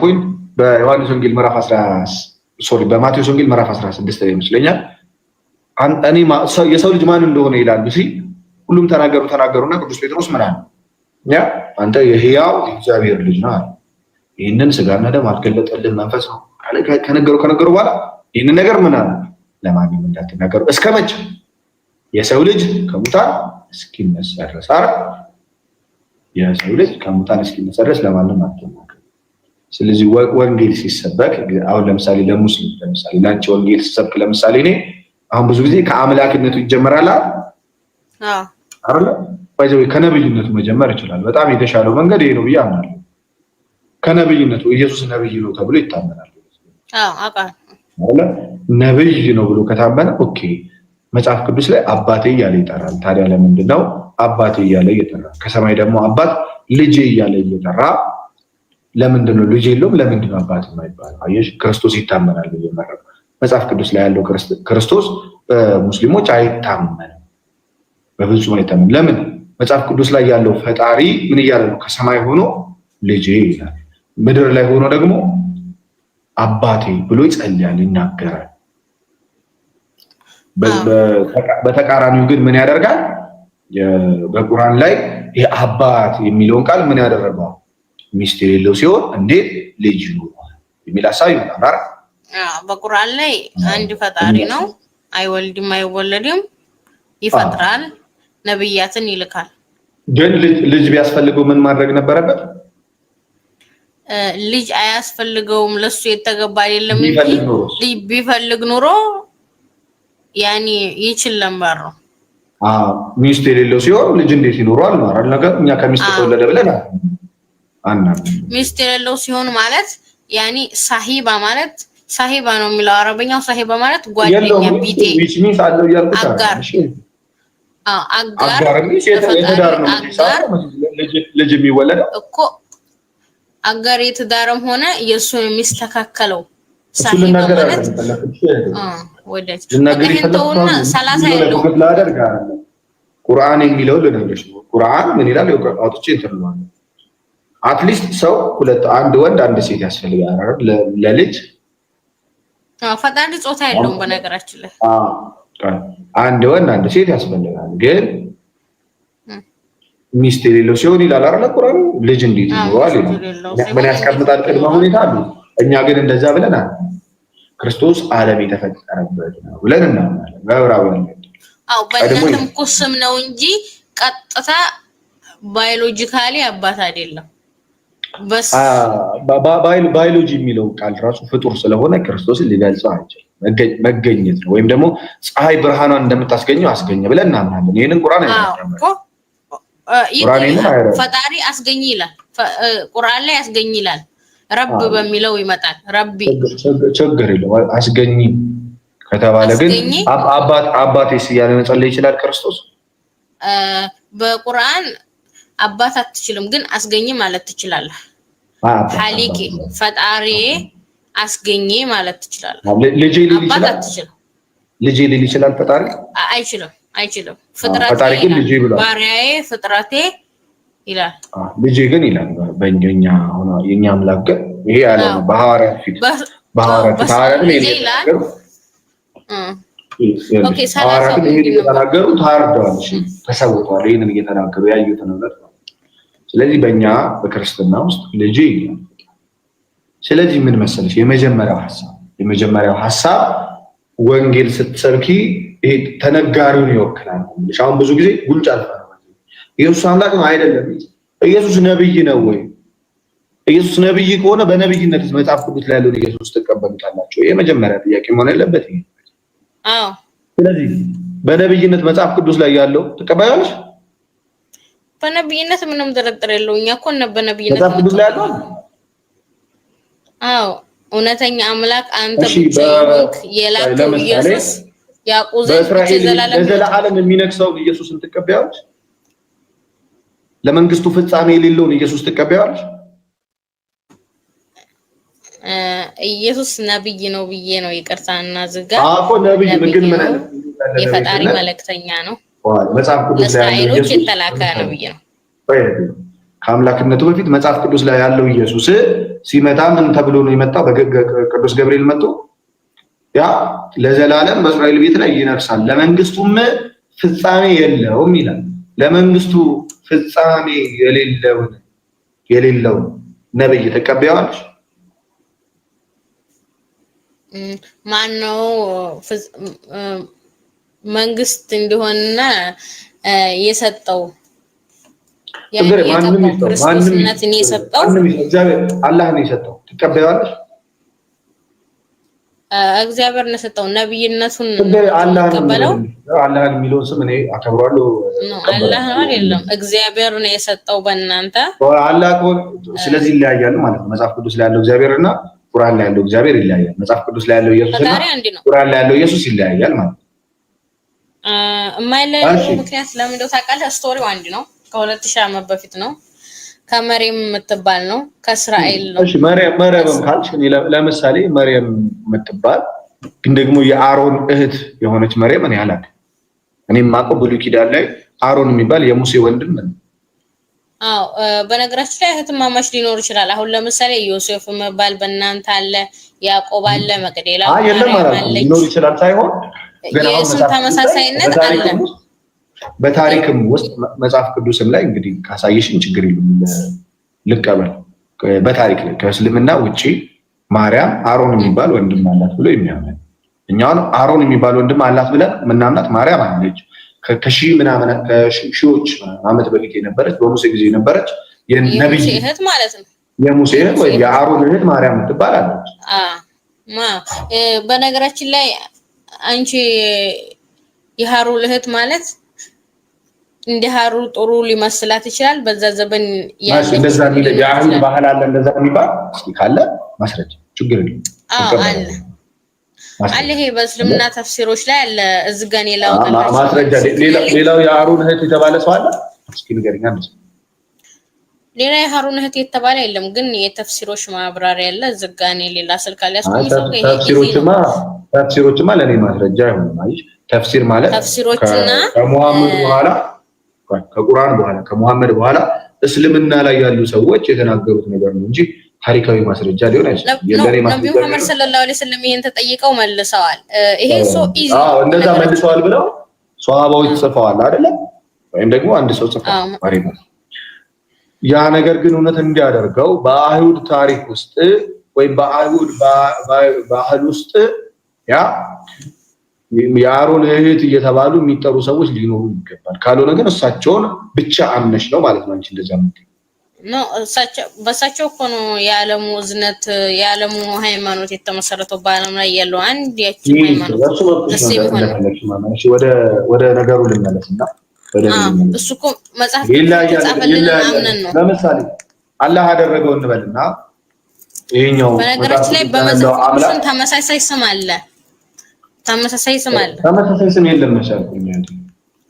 ፖይንት በዮሐንስ ወንጌል ምዕራፍ 10 በማቴዎስ ወንጌል ምዕራፍ 16 ይመስለኛል። እኔ የሰው ልጅ ማን እንደሆነ ይላሉ ሲል ሁሉም ተናገሩና ቅዱስ ጴጥሮስ ምን አለ? አንተ የሕያው እግዚአብሔር ልጅ ነህ አለ። ይህንን ስጋና ደም አልገለጠልን መንፈስ ነው ከነገሩ በኋላ ይህንን ነገር ምን አለ? ለማንም እንዳትናገሩ እስከ መቼ? የሰው ልጅ ከሙታን እስኪነሳ ድረስ የሰው ልጅ ከሙታን እስኪነሳ ድረስ ለማንም አትናገሩ። ስለዚህ ወንጌል ሲሰበክ አሁን ለምሳሌ ለሙስሊም ለምሳሌ ላንቺ ወንጌል ሲሰብክ ለምሳሌ እኔ አሁን ብዙ ጊዜ ከአምላክነቱ ይጀምራል አይደል? ባይዘው ከነብይነቱ መጀመር ይችላል። በጣም የተሻለው መንገድ ይሄ ነው ብዬ አምናለሁ። ከነብይነቱ ኢየሱስ ነብይ ነው ተብሎ ይታመናል። ነብይ ነው ብሎ ከታመነ ኦኬ። መጽሐፍ ቅዱስ ላይ አባቴ እያለ ይጠራል። ታዲያ ለምንድን ነው አባቴ እያለ እየጠራ? ከሰማይ ደግሞ አባት ልጄ እያለ እየጠራ ለምንድን ነው ልጅ የለውም? ለምንድን ነው አባት የማይባለው? አየሽ፣ ክርስቶስ ይታመናል ብዬ መረጥኩ። መጽሐፍ ቅዱስ ላይ ያለው ክርስቶስ በሙስሊሞች አይታመንም፣ በፍጹም አይታመንም። ለምን? መጽሐፍ ቅዱስ ላይ ያለው ፈጣሪ ምን እያለ ነው? ከሰማይ ሆኖ ልጄ ይላል፣ ምድር ላይ ሆኖ ደግሞ አባቴ ብሎ ይጸልያል፣ ይናገራል። በተቃራኒው ግን ምን ያደርጋል? በቁርአን ላይ የአባት የሚለውን ቃል ምን ያደረገው? ሚስት የሌለው ሲሆን እንዴት ልጅ ይኖራል የሚል ሐሳብ ይመጣል። በቁርአን ላይ አንድ ፈጣሪ ነው፣ አይወልድም አይወለድም፣ ይፈጥራል፣ ነብያትን ይልካል። ግን ልጅ ቢያስፈልገው ምን ማድረግ ነበረበት? ልጅ አያስፈልገውም፣ ለሱ የተገባ አይደለም እንጂ ልጅ ቢፈልግ ኑሮ ያኔ ይችል ነበር ነው። ሚስት የሌለው ሲሆን ልጅ እንዴት ይኖራል ነው አይደል? ነገር እኛ ከሚስት ተወለደ ብለን ሚስት የሌለው ሲሆን ማለት ያኔ ሳሂባ ማለት ሳሂባ ነው የሚለው አረበኛው። ሳሂባ ማለት ጓደኛ፣ ቢጤ፣ አጋር ልጅ የሚወለደው እኮ አጋር የትዳርም ሆነ የእሱን የሚስተካከለው ሳሂባ ማለት ወደች ለተንተውና 30 ያለው ቁርአን የሚለው ልነግርሽ ነው። ቁርአን ምን ይላል? አውጥቼ እንትልዋለሁ። አትሊስት ሰው አንድ ወንድ አንድ ሴት ያስፈልጋል ለልጅ። ፈጣሪ ጾታ የለውም በነገራችን ላይ። አንድ ወንድ አንድ ሴት ያስፈልጋል። ግን ሚስት የሌለው ሲሆን ይላል አይደል ቁርአን። ልጅ እንዴት ይኖራል? ምን ያስቀምጣል? ቅድመ ሁኔታ አሉ። እኛ ግን እንደዛ ብለናል። ክርስቶስ ዓለም የተፈጠረበት ነው ብለን እናምናለን። በዕብራውያን በእናትም እኮ ስም ነው እንጂ ቀጥታ ባዮሎጂካሊ አባት አይደለም። ባዮሎጂ የሚለው ቃል ራሱ ፍጡር ስለሆነ ክርስቶስን ሊገልጸው አይችልም። መገኘት ነው። ወይም ደግሞ ፀሐይ ብርሃኗን እንደምታስገኘው አስገኘ ብለን እናምናለን። ይህንን ቁርአን ፈጣሪ አስገኝ ይላል፣ ቁርአን ላይ አስገኝ ይላል። ረብ በሚለው ይመጣል። ረቢ ችግር የለው። አስገኝ ከተባለ ግን አባቴስ እያለ መጸለይ ይችላል ክርስቶስ። በቁርአን አባት አትችልም፣ ግን አስገኝ ማለት ትችላለህ። ሐሊቂ ፈጣሪ አስገኘ ማለት ትችላለህ። ልጄ ሊል ይችላል። ልጄ ሊል ይችላል። ፈጣሪ አይችልም። ፍጥረቴ ባሪያዬ ፍጥረቴ ይላል። ልጄ ግን ይላል። በእኛ ሆነ የኛ አምላክ ግን ይሄ ያለ በሐዋርያት ፊት ይላል። ኦኬ ሰላሳ እየተናገሩ ታርደዋል። ተሰውተዋል። ይሄንን እየተናገሩ ያዩት ነው። ስለዚህ በእኛ በክርስትና ውስጥ ልጄ ይላል። ስለዚህ ምን መሰለሽ የመጀመሪያው ሐሳብ ወንጌል ስትሰብኪ ይሄ ተነጋሪውን ይወክላል። አሁን ብዙ ጊዜ ጉንጭ አልፋ ኢየሱስ አምላክ ነው አይደለም። ኢየሱስ ነብይ ነው ወይ? ኢየሱስ ነብይ ከሆነ በነብይነት መጽሐፍ ቅዱስ ላይ ያለውን ኢየሱስ ተቀበሉታላችሁ? የመጀመሪያ ጥያቄ መሆን ያለበት ይሄ። ስለዚህ በነብይነት መጽሐፍ ቅዱስ ላይ ያለው ተቀበያለሽ? በነብይነት ምንም ጥርጥር የለውም። እኛ እኮ በነብይነት መጽሐፍ ቅዱስ ላይ ያለው እውነተኛ አምላክ አንተ ብቻ ይሁንክ የላከው ኢየሱስ ያዕቆብን ለዘላለም የሚነግሰው ኢየሱስን ትቀበያለሽ? ለመንግስቱ ፍጻሜ የሌለውን ኢየሱስ ትቀበያለሽ? ኢየሱስ ነብይ ነው ብዬ ነው ይቅርታና ዝጋ ነብይ ግን ምን የፈጣሪ መልእክተኛ ነው። መጽሐፍ ቅዱስ ላይ ያለው ኢየሱስ የተላከ ነብይ ነው። ከአምላክነቱ በፊት መጽሐፍ ቅዱስ ላይ ያለው ኢየሱስ ሲመጣ ምን ተብሎ ነው የመጣው? በቅዱስ ገብርኤል መጥቶ ያ ለዘላለም በእስራኤል ቤት ላይ ይነግሳል ለመንግስቱም ፍጻሜ የለውም ይላል። ለመንግስቱ ፍጻሜ የሌለው ነብይ ተቀበያለሽ? ማን ነው መንግስት እንዲሆንና የሰጠው? ክርስቶስነትን የሰጠው አላህ ነው የሰጠው። ትቀበያለሽ? እግዚአብሔር ነው የሰጠው። ነብይነቱን አላህ የሚለውን ስም እኔ አከብራለሁ። አላህ ነው አይደለም፣ እግዚአብሔር ነው የሰጠው በእናንተ አላህ። ስለዚህ ይለያያሉ ማለት ነው። መጽሐፍ ቅዱስ ላይ ያለው እግዚአብሔርና ቁርአን ላይ ያለው እግዚአብሔር ይለያያል። መጽሐፍ ቅዱስ ላይ ያለው ኢየሱስና ቁርአን ላይ ያለው ኢየሱስ ይለያያል ማለት ነው። የማይለያየው ምክንያት ለምን እንደው ታውቃለህ? ስቶሪው አንድ ነው። ከ2000 ዓመት በፊት ነው። ከመርየም የምትባል ነው። ከእስራኤል ነው። እሺ መርየም ካልሽ ለምሳሌ መርየም የምትባል ግን ደግሞ የአሮን እህት የሆነች መርየም እኔ አላውቅም። እኔም የማውቀው ብሉይ ኪዳን ላይ አሮን የሚባል የሙሴ ወንድም ነው። በነገራችን ላይ እህትማማች ሊኖር ይችላል። አሁን ለምሳሌ ዮሴፍ መባል በእናንተ አለ፣ ያዕቆብ አለ፣ መቅደላ አለ ሊኖር ይችላል ሳይሆን የስም ተመሳሳይነት አለ። በታሪክም ውስጥ መጽሐፍ ቅዱስም ላይ እንግዲህ ካሳየሽን ችግር የለም ልቀበል። በታሪክ ላይ ከእስልምና ውጪ ማርያም አሮን የሚባል ወንድም አላት ብሎ የሚያምን እኛው አሮን የሚባል ወንድም አላት ብለን ምናምናት ማርያም አለች። ከሺዎች ዓመት በፊት የነበረች በሙሴ ጊዜ የነበረች የነብይ እህት ማለት ነው። የሙሴ እህት ወይ የአሮን እህት ማርያም ትባላለች። በነገራችን ላይ አንቺ የሃሩን እህት ማለት እንደ ሃሩን ጥሩ ሊመስላት ይችላል። በዛ ዘመን ያለች እንደዛ የሚል የአሁን ባህል አለ እንደዛ የሚባል ካለ ማስረጃ ችግር የለም። አለ ይሄ በእስልምና ተፍሲሮች ላይ አለ። እዝጋኔ ላውጣላችሁ ማስረጃ። ሌላው የሃሩን እህት የተባለ ሰው አለ? እስኪ ንገረኝ አንድ ሰው። ሌላ የሃሩን እህት የተባለ የለም፣ ግን የተፍሲሮች ማብራሪያ አለ። እዝጋኔ ሌላ ስልክ አለ ያስቆም ሰው ይሄ ተፍሲሮችማ ለኔ ማስረጃ ይሆናል። አይሽ ተፍሲር ማለት ተፍሲሮችና ከሙሐመድ በኋላ ከቁርአን በኋላ ከሙሐመድ በኋላ እስልምና ላይ ያሉ ሰዎች የተናገሩት ነገር ነው እንጂ ታሪካዊ ማስረጃ ሊሆን አይችልም። ነብዩ መሐመድ ሰለላሁ ዐለይሂ ወሰለም ይሄን ተጠይቀው መልሰዋል። ይሄ ሶ ኢዚ እንደዛ መልሰዋል ብለው ሷሃባዎች ጽፈዋል አይደለ? ወይም ደግሞ አንድ ሰው ጽፈዋል ማለት ነው። ያ ነገር ግን እውነት እንዲያደርገው በአይሁድ ታሪክ ውስጥ ወይም በአይሁድ ባህል ውስጥ ያ የአሮን እህት እየተባሉ የሚጠሩ ሰዎች ሊኖሩ ይገባል። ካልሆነ ግን እሳቸውን ብቻ አምነሽ ነው ማለት ነው አንቺ እንደዛ የምትይው ነው። በእሳቸው እኮ ነው የዓለሙ እዝነት የዓለሙ ሃይማኖት የተመሰረተው በዓለም ላይ ያለው አንድ ያቺ ሃይማኖት ወደ ነገሩ ልመለስና እሱ እኮ መጽሐፍ የተጻፈልን አምነን ነው። ለምሳሌ አላህ ያደረገው እንበልና ይሄኛው በነገራችን ላይ በመጽሐፍ ቅዱስ ተመሳሳይ ስም አለ። ተመሳሳይ ስም የለም መሻልኩኝ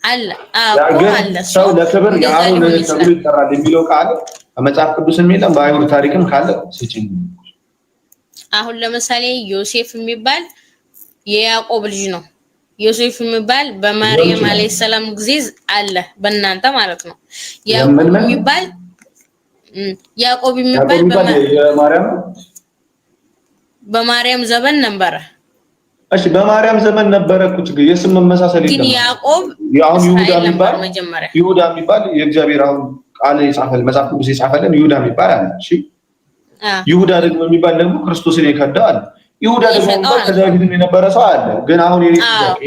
አለ አለ ሰው ለክብር የአሮን ተብሎ ይጠራል የሚለው ቃል መጽሐፍ ቅዱስም የለም በአይሁድ ታሪክም ካለ ስጪኝ። አሁን ለምሳሌ ዮሴፍ የሚባል የያዕቆብ ልጅ ነው። ዮሴፍ የሚባል በማርያም አለይሂ ሰላም ጊዜ አለ በእናንተ ማለት ነው። ያዕቆብ የሚባል በማርያም ዘመን ነበረ። እሺ በማርያም ዘመን ነበረ እኮ ችግር የስም መመሳሰል የለም። ግን ያዕቆብ አሁን ይሁዳ የሚባል የእግዚአብሔር አሁን ቃል የጻፈል መጽሐፍ ቅዱስ የጻፈልን ይሁዳ የሚባል አለ። እሺ ይሁዳ ደግሞ የሚባል ደግሞ ክርስቶስን የከዳው አለ። ይሁዳ ደግሞ ከዛ በፊት የነበረ ሰው አለ። ግን አሁን የኔ ጥያቄ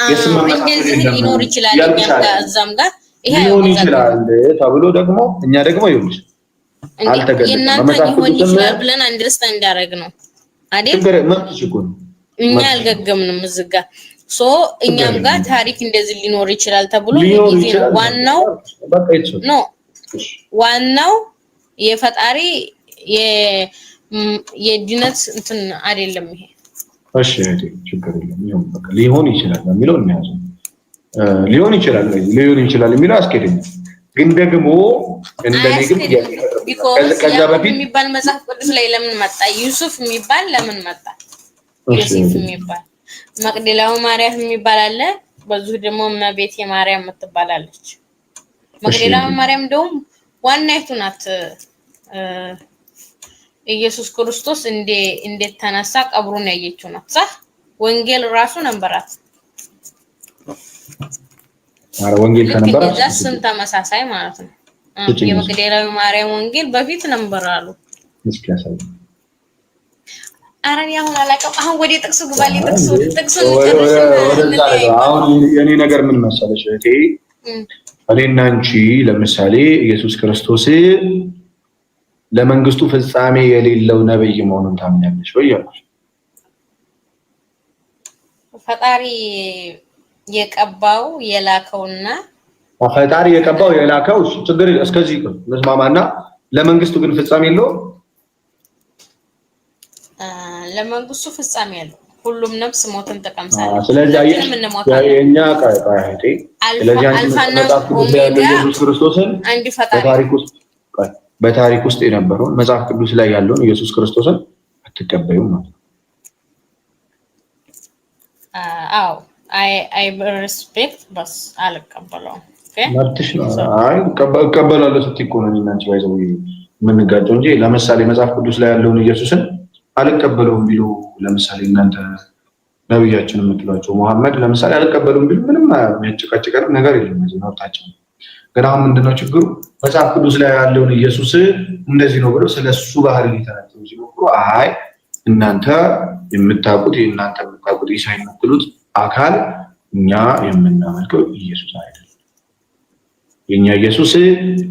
የስም መመሳሰል የለም ሊኖር ይችላል እዛም ጋር ይሄ ሊሆን ይችላል ተብሎ ደግሞ እኛ ደግሞ ይሁንሽ አልተገለጸም። መጽሐፍ ቅዱስ ብለን አንደርስታንድ እንዳደረግ ነው አይደል? ችግር መጥቶ ይችላል እኛ አልገገምንም እዚህ ጋር ሶ እኛም ጋር ታሪክ እንደዚህ ሊኖር ይችላል ተብሎ ዋናው የፈጣሪ የድነት እንትን አይደለም ይሄ። እሺ ችግር የለም ይሁን በቃ ሊሆን ይችላል የሚለው እናያዘው ሊሆን ይችላል የሚለው አስኬደኝ። ግን ደግሞ እንደኔ ግን ከዛ በፊት የሚባል መጽሐፍ ቅዱስ ላይ ለምን መጣ? ዩሱፍ የሚባል ለምን መጣ? ዮሴፍ የሚባል መቅደላዊ ማርያም የሚባል አለ። በዚሁ ደግሞ እመቤቴ ማርያም የምትባላለች። መቅደላዊ ማርያም ደግሞ ዋናይቱ ናት። ኢየሱስ ክርስቶስ እንዴት ተነሳ ቀብሩን ያየችው ናት። صح ወንጌል ራሱ ነበራት። ወንጌል ከነበራት ስም ተመሳሳይ ማለት ነው። የመቅደላዊ ማርያም ወንጌል በፊት ነበር አሉ። አረን አሁን አላቀም። አሁን ወደ ጥቅሱ ግባሊ ጥቅሱ አሁን የኔ ነገር ምን መሰለሽ እቴ እኔና አንቺ ለምሳሌ ኢየሱስ ክርስቶስ ለመንግስቱ ፍጻሜ የሌለው ነብይ መሆኑን ታምኛለሽ ወይ ያልኩሽ? ፈጣሪ የቀባው የላከውና ፈጣሪ የቀባው የላከው ችግር እስከዚህ መስማማና ለመንግስቱ ግን ፍጻሜ የለውም። ለመንግስቱ ፍጻሜ ያለው ሁሉም ነፍስ ሞትን ተቀምሳለች። ስለዚህ የኛ ቃይቃይቴ ስለዚህ ኢየሱስ ክርስቶስን አንድ ፈጣሪ በታሪክ ውስጥ የነበረውን መጽሐፍ ቅዱስ ላይ ያለውን ኢየሱስ ክርስቶስን አትቀበዩም ማለት ነው። አዎ አይ ሪስፔክት በስ አልቀበለውም። መብትሽ ነው። አይ እቀበላለሁ ስትይ እኮ ነው እናንቺ ባይዘው የምንጋጨው እንጂ ለምሳሌ መጽሐፍ ቅዱስ ላይ ያለውን ኢየሱስን አልቀበለውም ቢሉ ለምሳሌ እናንተ ነብያችን የምትሏቸው መሐመድ ለምሳሌ አልቀበለውም ቢሉ ምንም የሚያጨቃጭቅ ነገር የለም። እዚህ መብታችን። ግን አሁን ምንድነው ችግሩ? መጽሐፍ ቅዱስ ላይ ያለውን ኢየሱስ እንደዚህ ነው ብሎ ስለሱ ባህሪ ሊተናገሩ ሲሞክሩ አይ እናንተ የምታውቁት ኢሳ የምትሉት አካል እኛ የምናመልከው ኢየሱስ አይደለም። የኛ ኢየሱስ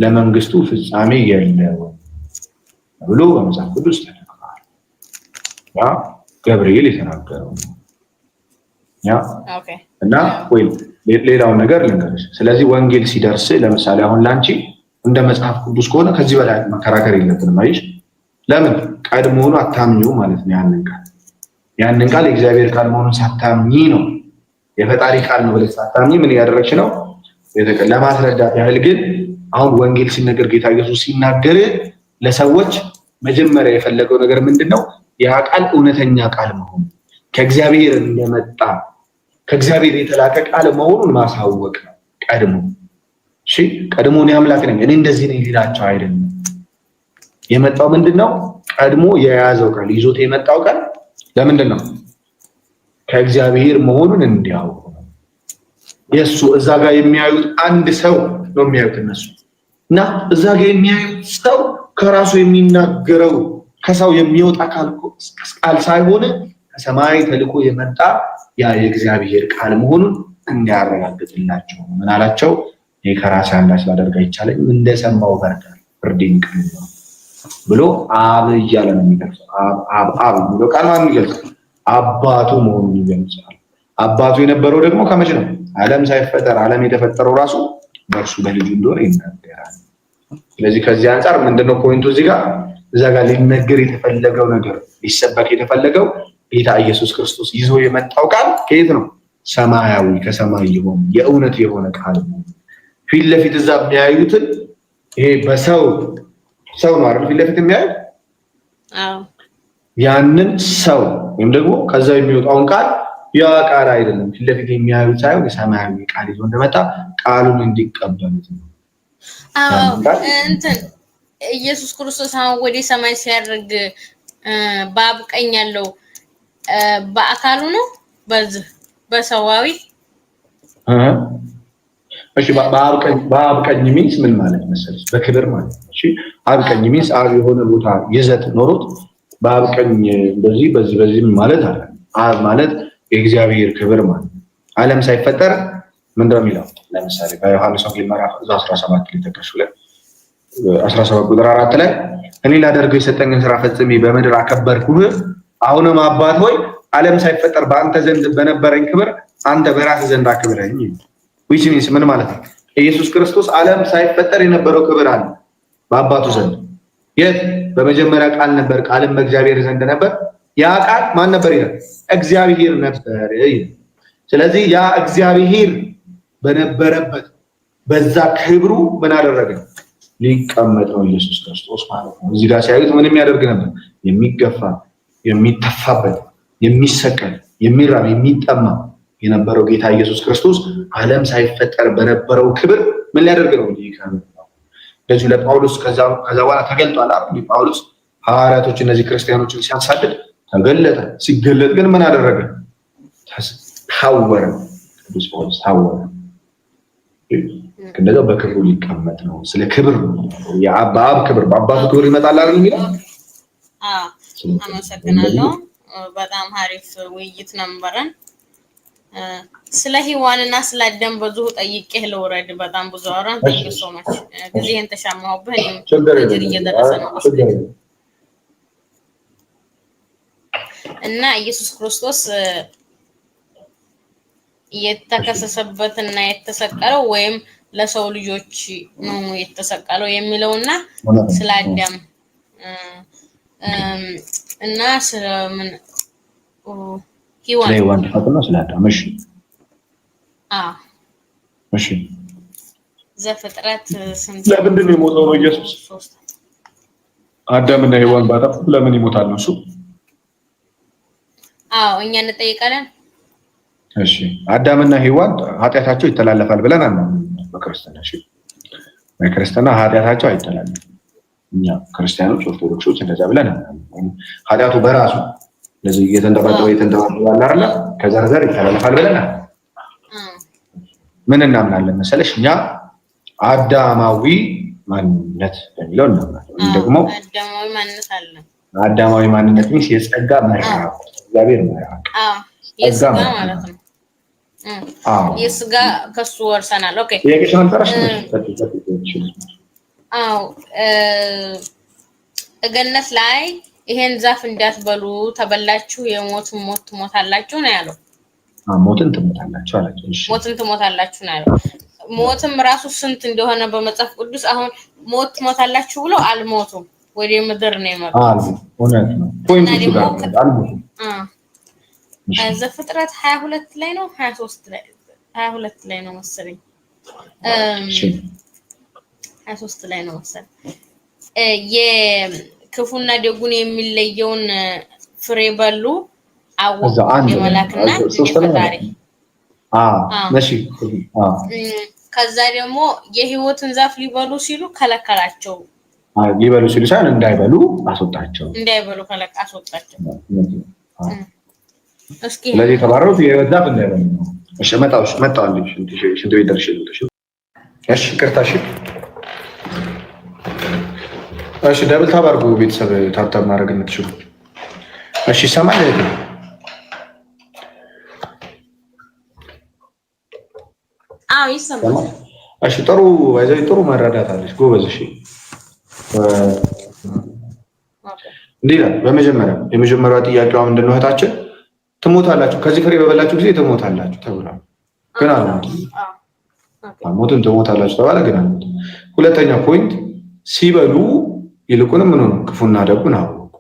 ለመንግስቱ ፍጻሜ የለውም ብሎ በመጽሐፍ ቅዱስ ተናግሯል። ያ ገብርኤል የተናገረው ያ እና ወይ ሌላው ነገር ልንገርሽ። ስለዚህ ወንጌል ሲደርስ ለምሳሌ አሁን ላንቺ እንደ መጽሐፍ ቅዱስ ከሆነ ከዚህ በላይ መከራከር የለብንም። አይሽ ለምን ቀድሞውኑ አታምኚው ማለት ነው። ያንን ቃል የእግዚአብሔር ቃል መሆኑን ሳታምኚ ነው የፈጣሪ ቃል ነው ብለሽ ሳታምኚ ምን ያደረግሽ ነው? ለማስረዳት ያህል ግን አሁን ወንጌል ሲነገር ጌታ ኢየሱስ ሲናገር ለሰዎች መጀመሪያ የፈለገው ነገር ምንድነው? ያ ቃል እውነተኛ ቃል መሆኑ ከእግዚአብሔር እንደመጣ ከእግዚአብሔር የተላከ ቃል መሆኑን ማሳወቅ ነው ቀድሞ። እሺ ቀድሞ ነው አምላክ ነኝ እኔ እንደዚህ ነኝ ሊላቸው አይደለም። የመጣው ምንድነው? ቀድሞ የያዘው ቃል ይዞት የመጣው ቃል ለምንድነው? ከእግዚአብሔር መሆኑን እንዲያውቁ ነው። የሱ እዛ ጋር የሚያዩት አንድ ሰው ነው የሚያዩት እነሱ እና እዛ ጋር የሚያዩት ሰው ከራሱ የሚናገረው ከሰው የሚወጣ ቃል ሳይሆን ከሰማይ ተልኮ የመጣ ያ የእግዚአብሔር ቃል መሆኑን እንዲያረጋግጥላቸው ምን አላቸው? እኔ ከራሴ አንዳች ላደርግ አይቻለኝም እንደሰማው በርካታ ፍርዴን ቅን ነው ብሎ አብ እያለ ነው የሚገልጸው። አብ ብሎ ቃል ማን ይገልጻል? አባቱ መሆኑን ይገልጻል። አባቱ የነበረው ደግሞ ከመቼ ነው? ዓለም ሳይፈጠር ዓለም የተፈጠረው ራሱ በእርሱ በልጁ እንደሆነ ይናገራል። ስለዚህ ከዚህ አንፃር ምንድነው ፖይንቱ? እዛ ጋር ሊነገር የተፈለገው ነገር ሊሰበክ የተፈለገው ጌታ ኢየሱስ ክርስቶስ ይዞ የመጣው ቃል ከየት ነው? ሰማያዊ ከሰማይ የሆነ የእውነት የሆነ ቃል ነው። ፊት ለፊት እዛ የሚያዩትን ይሄ በሰው ነው አይደል? ፊት ለፊት የሚያዩት ያንን ሰው ወይም ደግሞ ከዛ የሚወጣውን ቃል ያ ቃል አይደለም ፊት ለፊት የሚያዩት ሳይሆን የሰማያዊ ቃል ይዞ እንደመጣ ቃሉን እንዲቀበሉት ነው። እንትን ኢየሱስ ክርስቶስ አሁን ወደ ሰማይ ሲያርግ በአብ ቀኝ ያለው በአካሉ ነው በሰዋዊ እሺ በአብ ቀኝ ሚንስ ምን ማለት መሰለሽ? በክብር ማለት ነው። እሺ አብ ቀኝ ሚንስ አብ የሆነ ቦታ ይዘት ኖሮት በአብ ቀኝ በዚህ ማለት አለ። አብ ማለት የእግዚአብሔር ክብር ማለት ዓለም ሳይፈጠር ምንድን ነው የሚለው? ለምሳሌ በዮሐንስ ወንጌል ምዕራፍ 17 ላይ ተከሱ ላይ 17 ቁጥር 4 ላይ እኔ ላደርገው የሰጠኝን ስራ ፈጽሜ በምድር አከበርኩህ፣ አሁንም አባት ሆይ ዓለም ሳይፈጠር በአንተ ዘንድ በነበረኝ ክብር አንተ በራስህ ዘንድ አክብረኝ። which means ምን ማለት ነው? ኢየሱስ ክርስቶስ ዓለም ሳይፈጠር የነበረው ክብር አለ በአባቱ ዘንድ። የት? በመጀመሪያ ቃል ነበር፣ ቃልም በእግዚአብሔር ዘንድ ነበር፣ ያ ቃል ማን ነበር ይላል? እግዚአብሔር ነበር ይላል። ስለዚህ ያ እግዚአብሔር በነበረበት በዛ ክብሩ ምን አደረገ? ሊቀመጥ ነው ኢየሱስ ክርስቶስ ማለት ነው። እዚህ ጋር ሲያዩት ምን የሚያደርግ ነበር? የሚገፋ የሚተፋበት የሚሰቀል የሚራብ የሚጠማ የነበረው ጌታ ኢየሱስ ክርስቶስ ዓለም ሳይፈጠር በነበረው ክብር ምን ሊያደርግ ነው? ለዚህ ለጳውሎስ ከዛ በኋላ ተገልጧል አይደል? ጳውሎስ ሐዋርያቶች እነዚህ ክርስቲያኖችን ሲያሳድድ ተገለጠ። ሲገለጥ ግን ምን አደረገ? ታወረ። ቅዱስ ጳውሎስ ታወረ። እንደዛው በክብሩ ሊቀመጥ ነው። ስለ ክብር የአብ ክብር በአባቱ ክብር ይመጣል አይደል የሚለው? አመሰግናለሁ። በጣም አሪፍ ውይይት ነበረን። ስለ ሔዋንና ስለ አዳም ብዙ ጠይቄህ ልውረድ። በጣም ብዙ አወራን። ታንኪዩ ሶ ማች ጊዜህን ተሻማሁብህ። እኔም እየደረሰ ነው እና ኢየሱስ ክርስቶስ የተከሰሰበትና የተሰቀለው ወይም ለሰው ልጆች ነው የተሰቀለው የሚለውና ስለ አዳም እና ስለምን ሔዋን ተፈጥሮ ስለ አዳም እሺ ዘፍጥረት ስንት ለምንድን ነው የሞተው ነው ኢየሱስ? አዳምና ሔዋን ባጠፉ ለምን ይሞታል ነው እሱ? እኛ እንጠይቃለን። እሺ አዳምና ሔዋን ኃጢአታቸው ይተላለፋል ብለን አናምንም በክርስትና። እሺ በክርስትና ኃጢአታቸው አይተላለፍም። እኛ ክርስቲያኖች ኦርቶዶክሶች እንደዛ ብለን አናምንም። ኃጢአቱ በራሱ ለዚህ እየተንጠባጠበ አለ አይደል? ከዘር ይተላለፋል ብለን ምን እናምናለን መሰለሽ? እኛ አዳማዊ ማንነት በሚለው እናምናለን። ወይ ደግሞ አዳማዊ ማንነት አለ። አዳማዊ ማንነት ነው የጸጋ መራቅ እግዚአብሔር መራቅ የስጋ ማለት ነው። የስጋ ከሱ ወርሰናል። ኦኬ ገነት ላይ ይሄን ዛፍ እንዳትበሉ ተበላችሁ የሞትን ሞት ትሞታላችሁ ነው ያለው። ሞትን ትሞታላችሁ አላችሁ። እሺ ሞትን ትሞታላችሁ ነው ያለው። ሞትም ራሱ ስንት እንደሆነ በመጽሐፍ ቅዱስ አሁን ሞት ትሞታላችሁ ብሎ አልሞቱም፣ ወደ ምድር ነው የመጡት። እውነት ነው። ፖይንቱ ጋር አልሞቱም። ዘፍጥረት 22 ላይ ነው 22 ላይ ነው መሰለኝ 23 ላይ ነው መሰለኝ የክፉና ደጉን የሚለየውን ፍሬ በሉ አወቁ የመላክና የፈጣሪ ከዛ ደግሞ የሕይወትን ዛፍ ሊበሉ ሲሉ ከለከላቸው። ሊበሉ ሲሉ ሳይሆን እንዳይበሉ አስወጣቸው። አስወጣቸው። እስኪ ስለዚህ ተባረሩት የሕይወት ዛፍ እንዳይበሉ ነው። እሺ መጣሁ አንዴ ሽንት ቤት ደርሼ ልውጣ። እሺ ይቅርታ። እሺ ደብል ታባርጉ ቤተሰብ ታብታብ ማድረግ የምትችሉ። እሺ ይሰማል? ይሰማል። እሺ ጥሩ መረዳት አለች ጎበዝ። እሺ እንዲህ ይላል። የመጀመሪያው ጥያቄዋ ምንድን ነው? እህታችን ትሞታላችሁ፣ ከዚህ ፍሬ በበላችሁ ጊዜ ትሞታላችሁ ተብሏል። ግን አልሞቱም። ሞትን ትሞታላችሁ ተባለ፣ ግን አልሞቱም። ሁለተኛ ፖይንት ሲበሉ ይልቁንም ምን ሆኑ? ክፉና ደጉን አወቁ።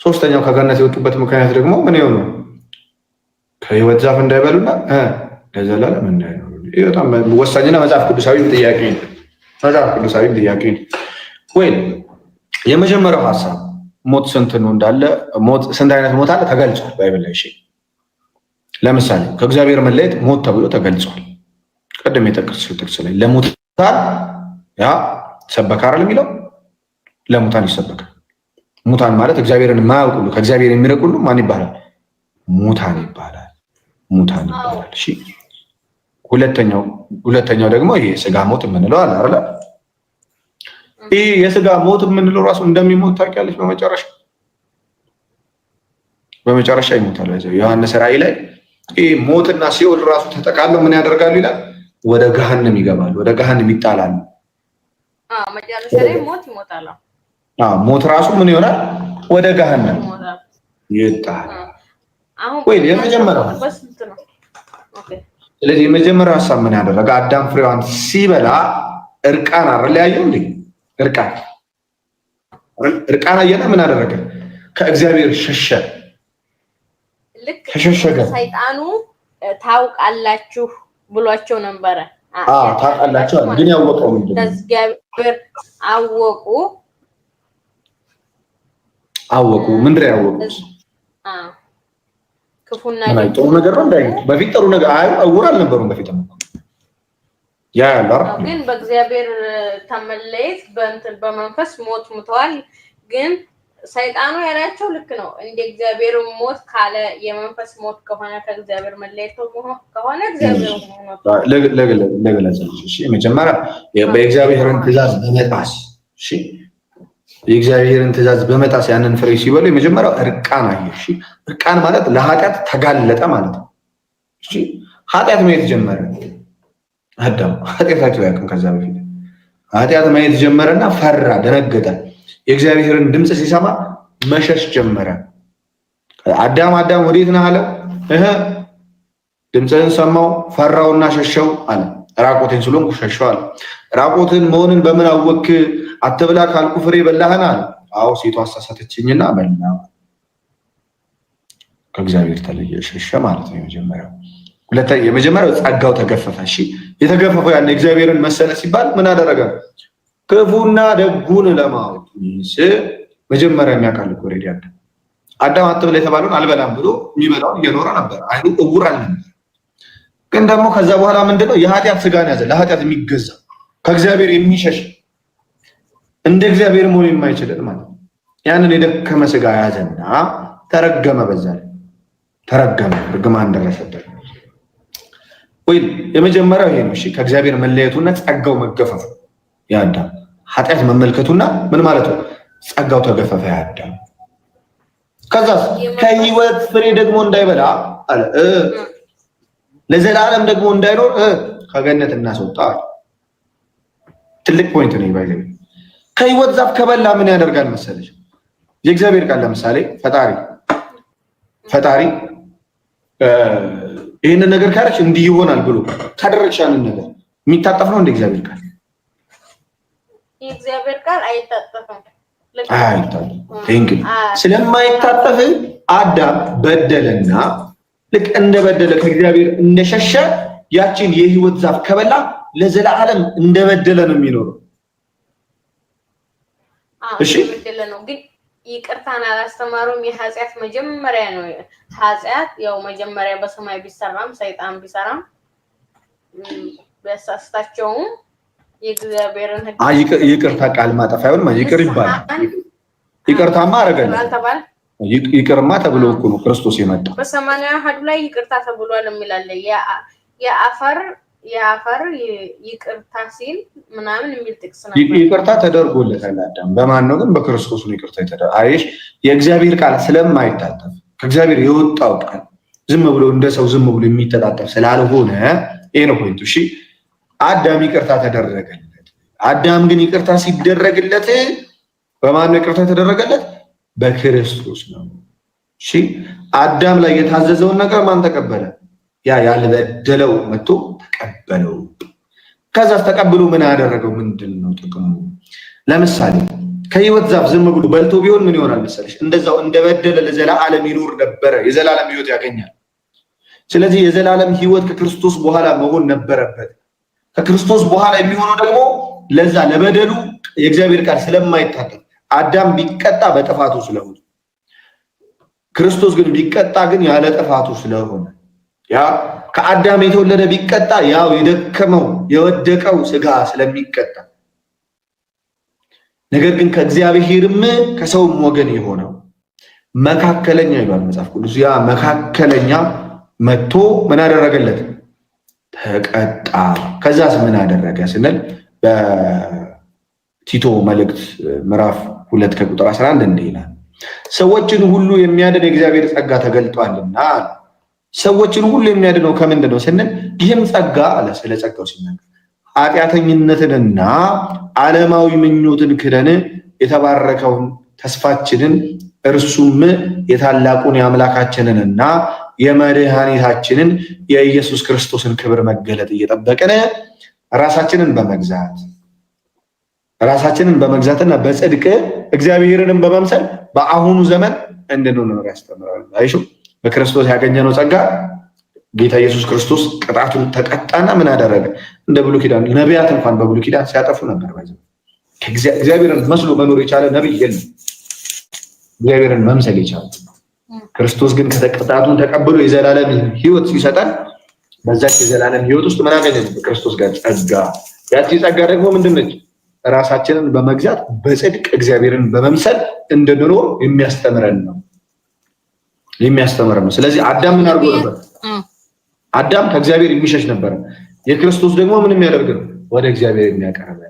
ሶስተኛው ከገነት የወጡበት ምክንያት ደግሞ ምን ይሆኑ? ከሕይወት ዛፍ እንዳይበሉና ለዘላለም እንዳይኖሩ። ይሄ በጣም ወሳኝና መጽሐፍ ቅዱሳዊ ጥያቄ ነው። ወይ የመጀመሪያው ሐሳብ ሞት ስንት ነው እንዳለ ሞት ስንት አይነት ሞት አለ ተገልጿል ባይብል ላይ። እሺ ለምሳሌ ከእግዚአብሔር መለየት ሞት ተብሎ ተገልጿል። ቀደም የጠቀስኩት ጥቅስ ላይ ለሙታን ያ ይሰበካል የሚለው ለሙታን ይሰበካል። ሙታን ማለት እግዚአብሔርን የማያውቁ ሁሉ ከእግዚአብሔር የሚርቁ ሁሉ ማን ይባላል? ሙታን ይባላል። ሙታን ይባላል። እሺ ሁለተኛው ደግሞ ይሄ ስጋ ሞት የምንለው አለ አይደል? ይሄ የስጋ ሞት የምንለው ራሱ እንደሚሞት ታውቂያለሽ? በመጨረሻ ይሞታል። ዮሐንስ ራእይ ላይ ይሄ ሞትና ሲኦል ራሱ ተጠቃለው ምን ያደርጋሉ ይላል? ወደ ገሃነም ይገባሉ፣ ወደ ገሃነም ይጣላሉ። መጨረሻ ላይ ሞት ይሞታል። ሞት ራሱ ምን ይሆናል? ወደ ገሃነም ይጣላል። ወይ የመጀመሪያው ስለዚህ የመጀመሪያው ሀሳብ ምን ያደረገ አዳም ፍሬዋን ሲበላ እርቃን አይደል ያየው እንዴ? እርቃን አየና ምን አደረገ? ከእግዚአብሔር ሸሸ። ከሸሸገ ሰይጣኑ ታውቃላችሁ ብሏቸው ነበረ። ታውቃላችሁ ግን ያወቀው ምንድን ነው? እግዚአብሔር አወቁ ምንድን ያወቁት? ክፉና ጥሩ ነገር ነው እንዳይ በፊት ጥሩ ነገር እውር አልነበሩም በፊት ያ ያለው ግን በእግዚአብሔር ተመለየት በመንፈስ ሞት ሙተዋል። ግን ሰይጣኑ ያላቸው ልክ ነው። እንደ እግዚአብሔር ሞት ካለ የመንፈስ ሞት ከሆነ ከእግዚአብሔር መለየት ከሆነ እግዚአብሔር ለገለጸልሽ እሺ መጀመሪያ በእግዚአብሔርን ትእዛዝ በመጣስ እሺ የእግዚአብሔርን ትእዛዝ በመጣስ ያንን ፍሬ ሲበሉ የመጀመሪያው እርቃን አየ። እሺ እርቃን ማለት ለኃጢአት ተጋለጠ ማለት ነው። እሺ ኃጢአት ማየት ጀመረ። አዳም ኃጢአታቸው ያውቅም ከዛ በፊት ኃጢአት ማየት ጀመረና ፈራ፣ ደነገጠ። የእግዚአብሔርን ድምፅ ሲሰማ መሸሽ ጀመረ። አዳም ወዴት ነህ አለው። ድምፅህን ሰማው ፈራውና ሸሸው አለ። ራቆቴን ስለሆንኩ ሸሸው አለ። ራቆትን መሆንን በምን አወክ? አትብላ ካልኩ ፍሬ በላህን አለ። አዎ ሴቷ አሳሳተችኝና በላሁ። ከእግዚአብሔር ተለየ፣ ሸሸ ማለት ነው የመጀመሪያው። የመጀመሪያው ጸጋው ተገፈፈ። እሺ የተገፈፈው ያን እግዚአብሔርን መሰለ ሲባል ምን አደረገ? ክፉና ደጉን ለማወቅ መጀመሪያ የሚያውቃል እኮ ሬዲ አዳም አትብላ የተባለውን አልበላም ብሎ የሚበላውን እየኖረ ነበር። አይኑ እውር አልነበር። ግን ደግሞ ከዛ በኋላ ምንድነው የኃጢአት ስጋን ያዘ። ለኃጢአት የሚገዛ ከእግዚአብሔር የሚሸሽ እንደ እግዚአብሔር መሆን የማይችልን ማለት ነው። ያንን የደከመ ስጋ ያዘና ተረገመ። በዛ ላይ ተረገመ፣ እርግማን ደረሰበት። ወይ የመጀመሪያው ይሄ ነው። እሺ ከእግዚአብሔር መለየቱና ጸጋው መገፈፉ ያዳም ኃጢአት መመልከቱና ምን ማለት ነው? ጸጋው ተገፈፈ ያዳም። ከዛስ ከህይወት ፍሬ ደግሞ እንዳይበላ አለ። ለዘላለም ደግሞ እንዳይኖር ከገነት እናስወጣ። ትልቅ ፖይንት ነው ይባይዘ። ከህይወት ዛፍ ከበላ ምን ያደርጋል መሰለሽ? የእግዚአብሔር ቃል ለምሳሌ ፈጣሪ ይሄንን ነገር ካለች እንዲህ ይሆናል ብሎ ካደረግሽ ያንን ነገር የሚታጠፍ ነው እንደ እግዚአብሔር ቃል? የእግዚአብሔር ቃል አይታጠፍም። ስለማይታጠፍ አዳም በደለና ልክ እንደበደለ ከእግዚአብሔር እንደሸሸ ያችን የህይወት ዛፍ ከበላ ለዘላለም እንደበደለ ነው የሚኖረው። እሺ በደለ ነው ግን ይቅርታን አላስተማሩም። የኃጢአት መጀመሪያ ነው። ኃጢአት ያው መጀመሪያ በሰማይ ቢሰራም ሰይጣን ቢሰራም በሳስታቸውም የእግዚአብሔርን ይቅርታ ቃል ማጠፋ አይሆንም። ይቅር ይባላል። ይቅርታማ አረጋለሁ ይቅርማ ተብሎ እኮ ነው ክርስቶስ የመጣው። በሰማንያ አሐዱ ላይ ይቅርታ ተብሏል የሚላል የአፈር ይቅርታ ሲል ምናምን የሚል ጥቅስ ነው። ይቅርታ ተደርጎለታል አዳም። በማን ነው ግን? በክርስቶስ ነው ይቅርታ የተደረገ። አይሽ የእግዚአብሔር ቃል ስለማይታጠፍ ከእግዚአብሔር የወጣው ቃል ዝም ብሎ እንደ ሰው ዝም ብሎ የሚተጣጠፍ ስላልሆነ ይሄ ነው ፖይንቱ። እሺ አዳም ይቅርታ ተደረገለት። አዳም ግን ይቅርታ ሲደረግለት በማን ነው ይቅርታ የተደረገለት? በክርስቶስ ነው። እሺ አዳም ላይ የታዘዘውን ነገር ማን ተቀበለ? ያ ያልበደለው መጥቶ ተቀበለው። ከዛስ ተቀብሎ ምን ያደረገው? ምንድነው ጥቅሙ? ለምሳሌ ከህይወት ዛፍ ዝም ብሎ በልቶ ቢሆን ምን ይሆናል መሰለሽ? እንደዛው እንደበደለ ለዘላለም ይኖር ነበረ። የዘላለም ህይወት ያገኛል። ስለዚህ የዘላለም ህይወት ከክርስቶስ በኋላ መሆን ነበረበት። ከክርስቶስ በኋላ የሚሆነው ደግሞ ለዛ ለበደሉ የእግዚአብሔር ቃል ስለማይታጠፍ አዳም ቢቀጣ በጥፋቱ ስለሆነ ክርስቶስ ግን ቢቀጣ ግን ያለ ጥፋቱ ስለሆነ ያ ከአዳም የተወለደ ቢቀጣ ያው የደከመው የወደቀው ስጋ ስለሚቀጣ ነገር ግን ከእግዚአብሔርም ከሰውም ወገን የሆነው መካከለኛ ይባል መጽሐፍ ቅዱስ ያ መካከለኛ መጥቶ ምን አደረገለት? ተቀጣ። ከዛስ ምን አደረገ ስንል በቲቶ መልእክት ምዕራፍ 2 ከቁጥር 11 እንዲህ ይላል፣ ሰዎችን ሁሉ የሚያድን የእግዚአብሔር ጸጋ ተገልጧልና። ሰዎችን ሁሉ የሚያድነው ከምንድን ነው ስንል ይህም ጸጋ አለ። ስለ ጸጋው ሲናገር ኃጢአተኝነትንና ዓለማዊ ምኞትን ክደን የተባረከውን ተስፋችንን እርሱም የታላቁን የአምላካችንንና የመድኃኒታችንን የኢየሱስ ክርስቶስን ክብር መገለጥ እየጠበቅን ራሳችንን በመግዛትና በጽድቅ እግዚአብሔርንም በመምሰል በአሁኑ ዘመን እንድንኖር ያስተምራል። አይሹ በክርስቶስ ያገኘነው ጸጋ ጌታ ኢየሱስ ክርስቶስ ቅጣቱን ተቀጣና ምን አደረገ? እንደ ብሉይ ኪዳን ነቢያት እንኳን በብሉይ ኪዳን ሲያጠፉ ነበር። እግዚአብሔርን መስሎ መኖር የቻለ ነቢይ የለም። እግዚአብሔርን መምሰል የቻለ ክርስቶስ ግን ቅጣቱን ተቀብሎ የዘላለም ሕይወት ሲሰጠን በዛች የዘላለም ሕይወት ውስጥ ምን አገኘን? በክርስቶስ ጋር ጸጋ። ያቺ ጸጋ ደግሞ ምንድነች? ራሳችንን በመግዛት በጽድቅ እግዚአብሔርን በመምሰል እንድንኖር የሚያስተምረን ነው። ስለዚህ አዳም ምን አድርጎ ነበር? አዳም ከእግዚአብሔር የሚሸሽ ነበር። የክርስቶስ ደግሞ ምን የሚያደርግ ነው? ወደ እግዚአብሔር የሚያቀርብ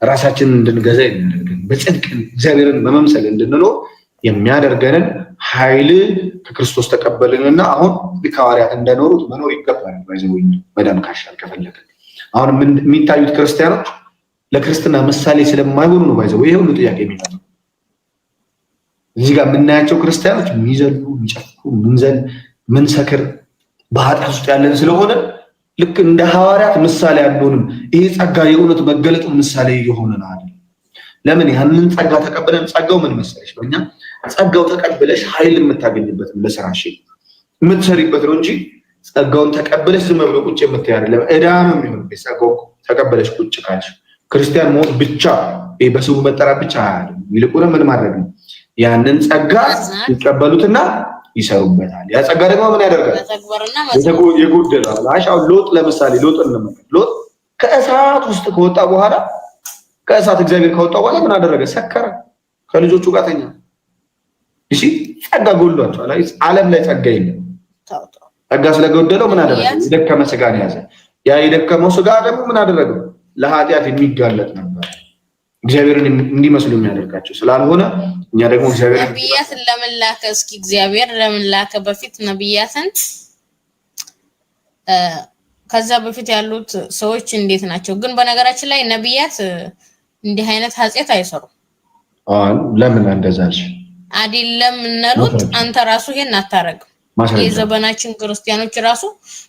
ራሳችንን እንድንገዛ የሚያደርገን በጽድቅ እግዚአብሔርን በመምሰል እንድንኖር የሚያደርገንን ኃይል ከክርስቶስ ተቀበልንና አሁን ሐዋርያት እንደኖሩት መኖር ይገባል። ባይዘው መዳን ካሻል ከፈለገ አሁን የሚታዩት ክርስቲያኖች ለክርስትና ምሳሌ ስለማይሆኑ ነው። ባይዘው ይሄ ሁሉ ጥያቄ የሚመጣው እዚህ ጋር የምናያቸው ክርስቲያኖች የሚዘሉ፣ የሚጨፍሩ፣ ምንሰክር በኃጢአት ውስጥ ያለን ስለሆነ ልክ እንደ ሐዋርያት ምሳሌ አንሆንም። ይሄ ጸጋ የእውነት መገለጡ ምሳሌ የሆነን አይደል? ለምን ያንን ጸጋ ተቀበለን? ጸጋው ምን መሰለሽ በእኛ ጸጋው ተቀበለሽ ኃይል የምታገኝበት ለስራሽ የምትሰሪበት ነው እንጂ ጸጋውን ተቀበለሽ ዝም ብሎ ቁጭ የምትይ አይደለም። እዳም የሚሆን ጸጋው ተቀበለሽ ቁጭ ካልሽ ክርስቲያን መሆን ብቻ በስሙ መጠራት ብቻ አይደለም። ይልቁንም ምን ማድረግ ነው? ያንን ጸጋ ይቀበሉትና ይሰሩበታል። ያ ጸጋ ደግሞ ምን ያደርጋል? የጎደለው አሁን ሎጥ ለምሳሌ ሎጥ ከእሳት ውስጥ ከወጣ በኋላ ከእሳት እግዚአብሔር ካወጣው በኋላ ምን አደረገ? ሰከረ፣ ከልጆቹ ጋር ተኛ። እሺ ጸጋ ጎድሏቸዋል። ዓለም ላይ ጸጋ የለም። ጸጋ ስለጎደለው ምን አደረገ? የደከመ ስጋን ያዘ። ያ የደከመው ስጋ ደግሞ ምን አደረገው? ለኃጢአት የሚጋለጥ ነበር። እግዚአብሔርን እንዲመስሉ የሚያደርጋቸው ስላልሆነ እኛ ደግሞ እግዚአብሔርን ነብያትን ለምን ላከ? እስኪ እግዚአብሔር ለምን ላከ? በፊት ነብያትን ከዛ በፊት ያሉት ሰዎች እንዴት ናቸው? ግን በነገራችን ላይ ነብያት እንዲህ አይነት ኃጢአት አይሰሩም። ለምን እንደዛልሽ አይደለም እንሉት አንተ ራሱ ይሄን አታረግም። የዘመናችን ክርስቲያኖች ራሱ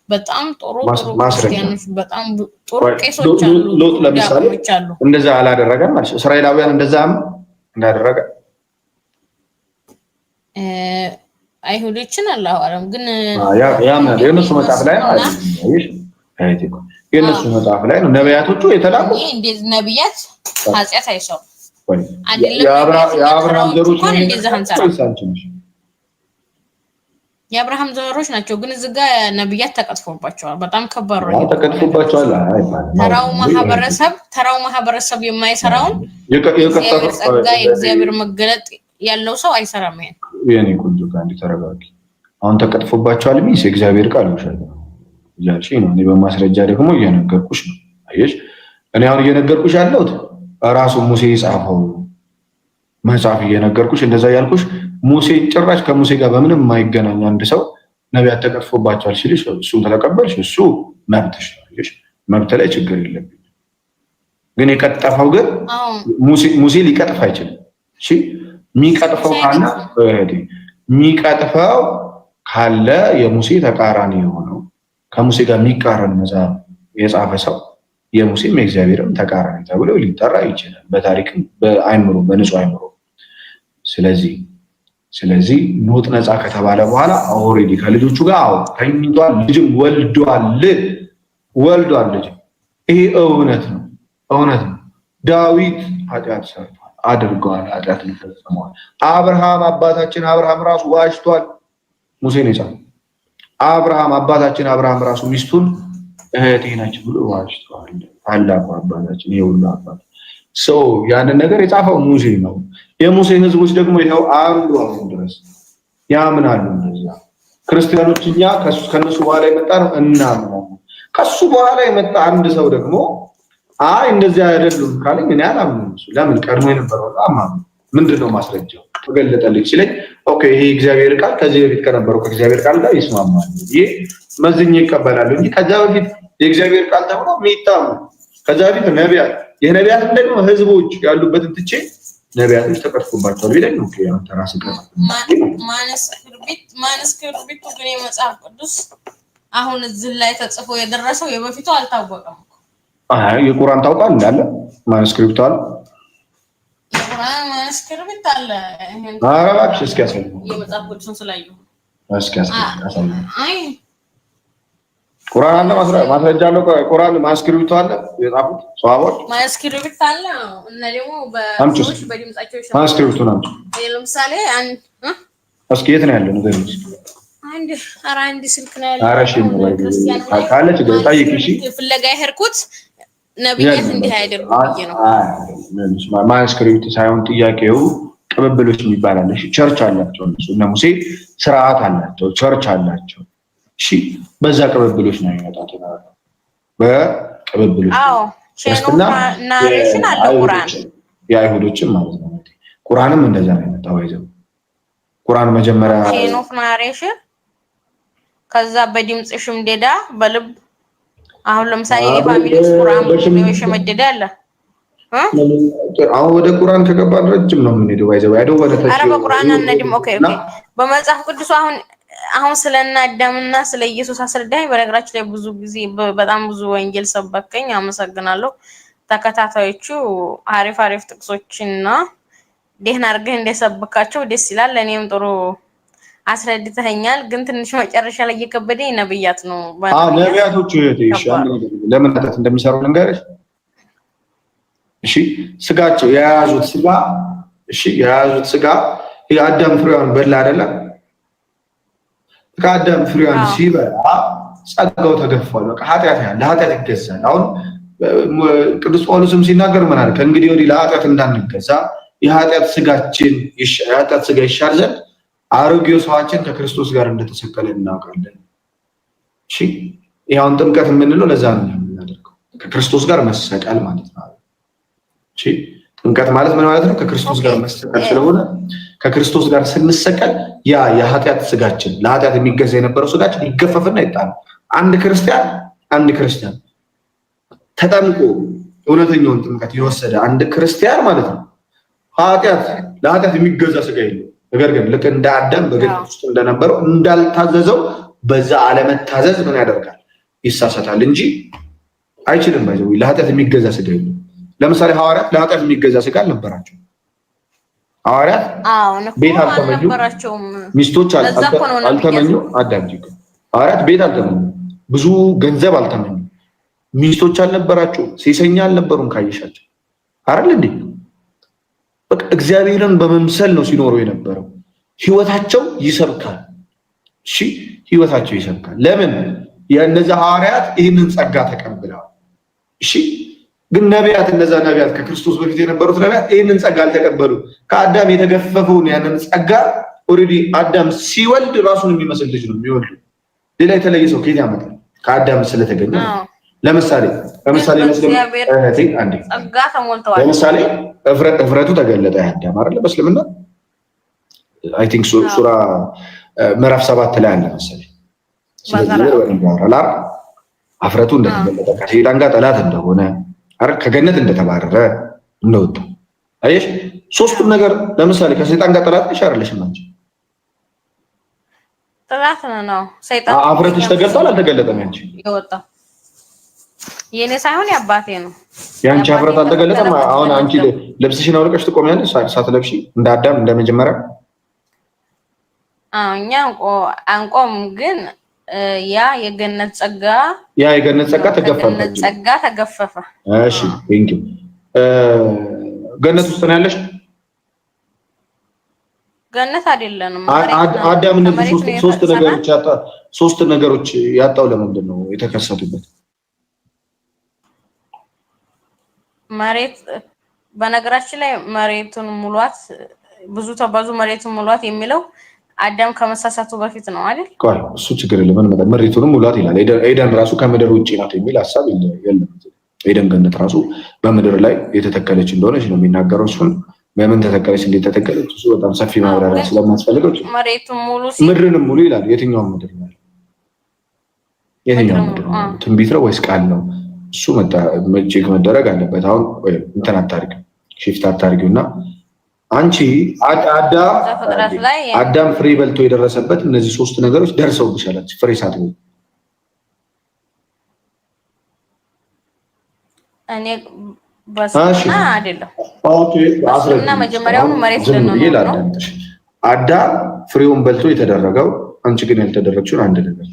በጣም ጥሩ ክርስቲያኖች በጣም ጥሩ ቄሶች አሉ። ሎጥ ለምሳሌ እንደዛ አላደረገም ማለት ነው። እስራኤላውያን እንደዛም እንዳደረገ አይሁዶችን አላህ አለም ግን የነሱ መጽሐፍ ላይ ነው አይደል? የነሱ መጽሐፍ ላይ ነው ነቢያቶቹ የተላኩ። እንዴት ነቢያት ኃጢአት አይሰሩም? የአብርሃም ዘሮች ነው የአብርሃም ዘሮች ናቸው። ግን እዚህ ጋር ነብያት ተቀጥፎባቸዋል። በጣም ከባድ ነው። ተቀጥፎባቸዋል። ተራው ማህበረሰብ የማይሰራውን የእግዚአብሔር መገለጥ ያለው ሰው አይሰራም። የኔ ቆንጆ ጋር እንዲተረጋጊ አሁን ተቀጥፎባቸዋል ሚስ የእግዚአብሔር ቃል ውሸት ነው እያልሽ ነው። እኔ በማስረጃ ደግሞ እየነገርኩሽ ነው። አየሽ እኔ አሁን እየነገርኩሽ ያለሁት ራሱ ሙሴ የጻፈው መጽሐፍ እየነገርኩሽ እንደዛ ያልኩሽ ሙሴ ጭራሽ ከሙሴ ጋር በምንም የማይገናኝ አንድ ሰው ነቢያት ተቀጥፎባቸዋል ሲልሽ እሱን ተቀበልሽ፣ እሱ መብትሽ ነው። አየሽ መብት ላይ ችግር የለብኝ። ግን የቀጠፈው ግን ሙሴ ሊቀጥፍ አይችልም። እሺ የሚቀጥፈው ካለ የሙሴ ተቃራኒ የሆነው ከሙሴ ጋር የሚቃረን መጽሐፍ የጻፈ ሰው የሙሴም የእግዚአብሔርም ተቃራኒ ተብሎ ሊጠራ ይችላል፣ በታሪክም በአይምሮ በንጹህ አይምሮ። ስለዚህ ሎጥ ነፃ ከተባለ በኋላ ኦሬዲ ከልጆቹ ጋር ተኝቷል፣ ልጅም ወልዷል ልጅ። ይሄ እውነት ነው። ዳዊት ኃጢአት ሰርቷል፣ አድርገዋል፣ ኃጢአትን ፈጽመዋል። አብርሃም አባታችን አብርሃም ራሱ ዋሽቷል። ሙሴ ነው የጻፈው። አብርሃም አባታችን አብርሃም ራሱ ሚስቱን እህቴ ነች ብሎ ዋሽቷል። ታላቁ አባታችን የሁሉ አባት ሰው ያንን ነገር የጻፈው ሙሴ ነው። የሙሴ ህዝቦች ደግሞ ይኸው አሉ አሁን ድረስ ያምናሉ። እንደዛ ክርስቲያኖች እኛ ከነሱ በኋላ የመጣ ነው እናምናለን። ከሱ በኋላ የመጣ አንድ ሰው ደግሞ አይ እንደዚህ አይደሉም ካለኝ እኔ አላምንም። ለምን ቀድሞ የነበረው አማም ምንድነው ማስረጃው ተገለጠልኝ ሲለኝ ኦኬ ይሄ እግዚአብሔር ቃል ከዚህ በፊት ከነበረው ከእግዚአብሔር ቃል ጋር ይስማማል ይሄ መዝኜ ይቀበላል እንጂ ከዛ በፊት የእግዚአብሔር ቃል ተብሎ ሚጣም ከዛ በፊት ነቢያት የነቢያት ደግሞ ህዝቦች ያሉበትን ትቼ ነቢያቶች ተቀርፎባቸዋል ቢለኝ ነው አንተ ራስህ ጋር ማንስ ክርቢቱ ግን የመጽሐፍ ቅዱስ አሁን እዚህ ላይ ተጽፎ የደረሰው የበፊቱ አልታወቀም። የቁርአን ታውቃለህ እንዳለ ማኑስክሪፕት አለ። የቁርአን ማኑስክሪፕት አለ። ኧረ እባክሽ እስኪ ያሳየኝ። የመጽሐፍ ቅዱስን ስላየሁ እስኪ ያሳየኝ። አይ ቁርአን አለ ማስረጃ አለ። ቁርአን ማኑስክሪፕት አለ የጻፉት ሰዋቦች ማኑስክሪፕት አለ እና ደግሞ በሰዎች በድምጻቸው ይሰማል። ማኑስክሪፕቱ ነው። ለምሳሌ አንድ እስኪ የት ነው ያለው ነገር ነው? አንድ ስልክ ነው ያለው። ኧረ እሺ ካለች ጠይቂ። እሺ ፍለጋ የሄድኩት ነብያት እንዲህ አይደለም ብዬ ነው። ማኑስክሪፕት ሳይሆን ጥያቄው ቅብብሎች የሚባል አለ። እሺ ቸርች አላቸው እነ ሙሴ ስርዓት አላቸው፣ ቸርች አላቸው። እሺ በዛ ቅብብሎች ነው የሚመጣው ተናገር በቅብብሎች። አዎ ቼኖና ናሬሽን አለ ቁርአን የአይሁዶችም ማለት ነው። ቁርአንም እንደዛ ነው የመጣው። አይዘው ቁርአን መጀመሪያ ቼኖፍ ናሬሽን ከዛ በድምጽ ሽምደዳ በልብ አሁን ለምሳሌ የፋሚሊስ ቁርአን ነው የሸመደዳ አለ። አሁን ወደ ቁርአን ከገባን ረጅም ነው የምንሄደው። አይዘው አይደው ወደ ተች አረ በቁርአን አንነድም። ኦኬ በመጽሐፍ ቅዱስ አሁን ስለና አዳምና ስለ ኢየሱስ አስረዳኝ። በነገራችን ላይ ብዙ ጊዜ በጣም ብዙ ወንጌል ሰበከኝ። አመሰግናለሁ። ተከታታዮቹ አሪፍ ጥቅሶችና ደህና አድርገህ እንደሰበካቸው ደስ ይላል። እኔም ጥሩ አስረድተኛል። ግን ትንሽ መጨረሻ ላይ እየከበደኝ ነብያት ነው። ነብያቶቹ ለምን አጣት እንደሚሰሩ ልንገርሽ። እሺ ስጋቸው የያዙት ስጋ የአዳም ፍሬዋን በላ አይደለም። ከአዳም ፍሬዋን ሲበላ ጸጋው ተገፏል። በቃ ኃጢአት ለኃጢአት ይገዛል። አሁን ቅዱስ ጳውሎስም ሲናገር ምን አለ? ከእንግዲህ ወዲህ ለኃጢአት እንዳንገዛ የኃጢአት ስጋ ይሻር ዘንድ አሮጌው ሰዋችን ከክርስቶስ ጋር እንደተሰቀለ እናውቃለን። እሺ ይሄውን ጥምቀት የምንለው ለዛ ነው የምናደርገው፣ ከክርስቶስ ጋር መሰቀል ማለት ነው። እሺ ጥምቀት ማለት ምን ማለት ነው? ከክርስቶስ ጋር መሰቀል ስለሆነ ከክርስቶስ ጋር ስንሰቀል ያ የኃጢአት ስጋችን ለኃጢአት የሚገዛ የነበረው ስጋችን ይገፈፍና ይጣላል። አንድ ክርስቲያን ተጠምቆ እውነተኛውን ጥምቀት የወሰደ አንድ ክርስቲያን ማለት ነው ለኃጢአት የሚገዛ ስጋ የለው። ነገር ግን ልክ እንደ አዳም በገነት ውስጥ እንደነበረው እንዳልታዘዘው በዛ አለመታዘዝ ምን ያደርጋል? ይሳሳታል እንጂ አይችልም። ባይዘው ለኃጢአት የሚገዛ ስጋ የለው። ለምሳሌ ሐዋርያት ለኃጢአት የሚገዛ ስጋ አልነበራቸውም። ሐዋርያት ቤት አልተመኙ፣ ሚስቶች አልተመኙ። ሐዋርያት ቤት አልተመኙ፣ ብዙ ገንዘብ አልተመኙ፣ ሚስቶች አልነበራቸው፣ ሴሰኛ አልነበሩም። ካየሻቸው አይደል እንዴ? በቃ እግዚአብሔርን በመምሰል ነው ሲኖሩ የነበረው። ህይወታቸው ይሰብካል። እሺ ህይወታቸው ይሰብካል። ለምን? የእነዛ ሐዋርያት ይህንን ጸጋ ተቀብለዋል። እሺ ግን እነዛ ነቢያት ከክርስቶስ በፊት የነበሩት ነቢያት ይህንን ጸጋ አልተቀበሉ። ከአዳም የተገፈፈውን ያንን ጸጋ ኦልሬዲ አዳም ሲወልድ ራሱን የሚመስል ልጅ ነው የሚወልዱ። ሌላ የተለየ ሰው ከየት ያመጣል? ከአዳም ስለተገኘ። ለምሳሌ ለምሳሌ እፍረቱ ተገለጠ የአዳም አይደለ? በእስልምና አይ ቲንክ ሱራ ምዕራፍ 7 ላይ አለ መሰለኝ። አፍረቱ እንደተገለጠ ከሰይጣን ጋር ጠላት እንደሆነ ከገነት እንደተባረረ እንደወጣ አየሽ። ሶስቱም ነገር ለምሳሌ ከሰይጣን ጋር ጠላት ነሽ አይደለሽም? አንቺ ጠላት ነው። ሰይጣን አፍረትሽ ተገልጧል አልተገለጠም? አንቺ የወጣው የኔ ሳይሆን የአባቴ ነው። ያንቺ አፍረት አልተገለጠም። አሁን አንቺ ልብስሽን አውልቀሽ ትቆሚያለሽ ሳትለብሺ እንደ አዳም እንደመጀመሪያ? እኛ አንቆም ግን ያ የገነት ጸጋ ተገፈፈ። እሺ ቴንክ ዩ። ገነት ውስጥ ነው ያለሽ? ገነት አይደለንም። አዳም እነዚህ ሶስት ነገሮች ያጣው ለምንድን ነው የተከሰቱበት? መሬት በነገራችን ላይ መሬቱን ሙሏት ብዙ ተባዙ መሬቱን ሙሏት የሚለው አዳም ከመሳሳቱ በፊት ነው አይደል? ቆይ እሱ ችግር የለም። መሬቱንም ሙሏት ይላል። ኤደን ራሱ ከምድር ውጭ ናት የሚል ሀሳብ የለም። ኤደን ገነት ራሱ በምድር ላይ የተተከለች እንደሆነች ነው የሚናገረው። እሱን በምን ተተከለች፣ እንዴት ተተከለች፣ እሱ በጣም ሰፊ ማብራሪያ ስለማስፈልገው መሬቱን ሙሉ ምድርንም ሙሉ ይላል። የትኛውም ምድር ነው? የትኛውም ምድር ነው? ትንቢት ነው ወይስ ቃል ነው? እሱ ቼክ መደረግ አለበት። አሁን እንትን አታርጊው፣ ሽፍት አታርጊው እና አንቺ አዳም ፍሬ በልቶ የደረሰበት እነዚህ ሶስት ነገሮች ደርሰውብሻል። ፍሬ ሳትበይ እኔ በስና አይደለም። ኦኬ በስና መጀመሪያውኑ መሬት ነው። አዳም ፍሬውን በልቶ የተደረገው አንቺ ግን ያልተደረግሽውን አንድ ነገር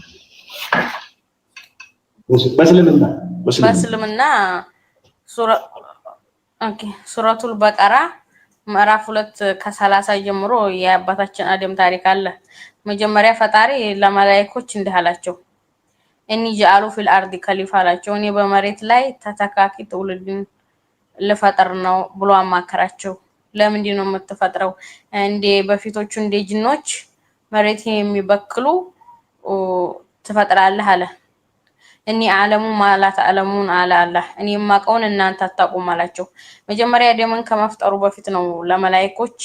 በእስልምና ሱረቱል በቀራ ምዕራፍ 2 ከ30 ጀምሮ የአባታችን አደም ታሪክ አለ። መጀመሪያ ፈጣሪ ለመላእክቶች እንዲህ አላቸው፣ እኒ ጀአሉ ፊል አርዲ ከሊፋ አላቸው፣ እኔ በመሬት ላይ ተተካኪ ትውልድን ልፈጥር ነው ብሎ አማከራቸው። ለምንድን ነው የምትፈጥረው? እንደ በፊቶቹ እንደ ጅኖች መሬትን የሚበክሉ ትፈጥራለህ አለ። እኒ ዓለሙ ማላት ዓለሙን አለ አላህ፣ እኔ የማውቀውን እናንተ አታውቁም አላቸው። መጀመሪያ አደምን ከመፍጠሩ በፊት ነው ለመላእክቶች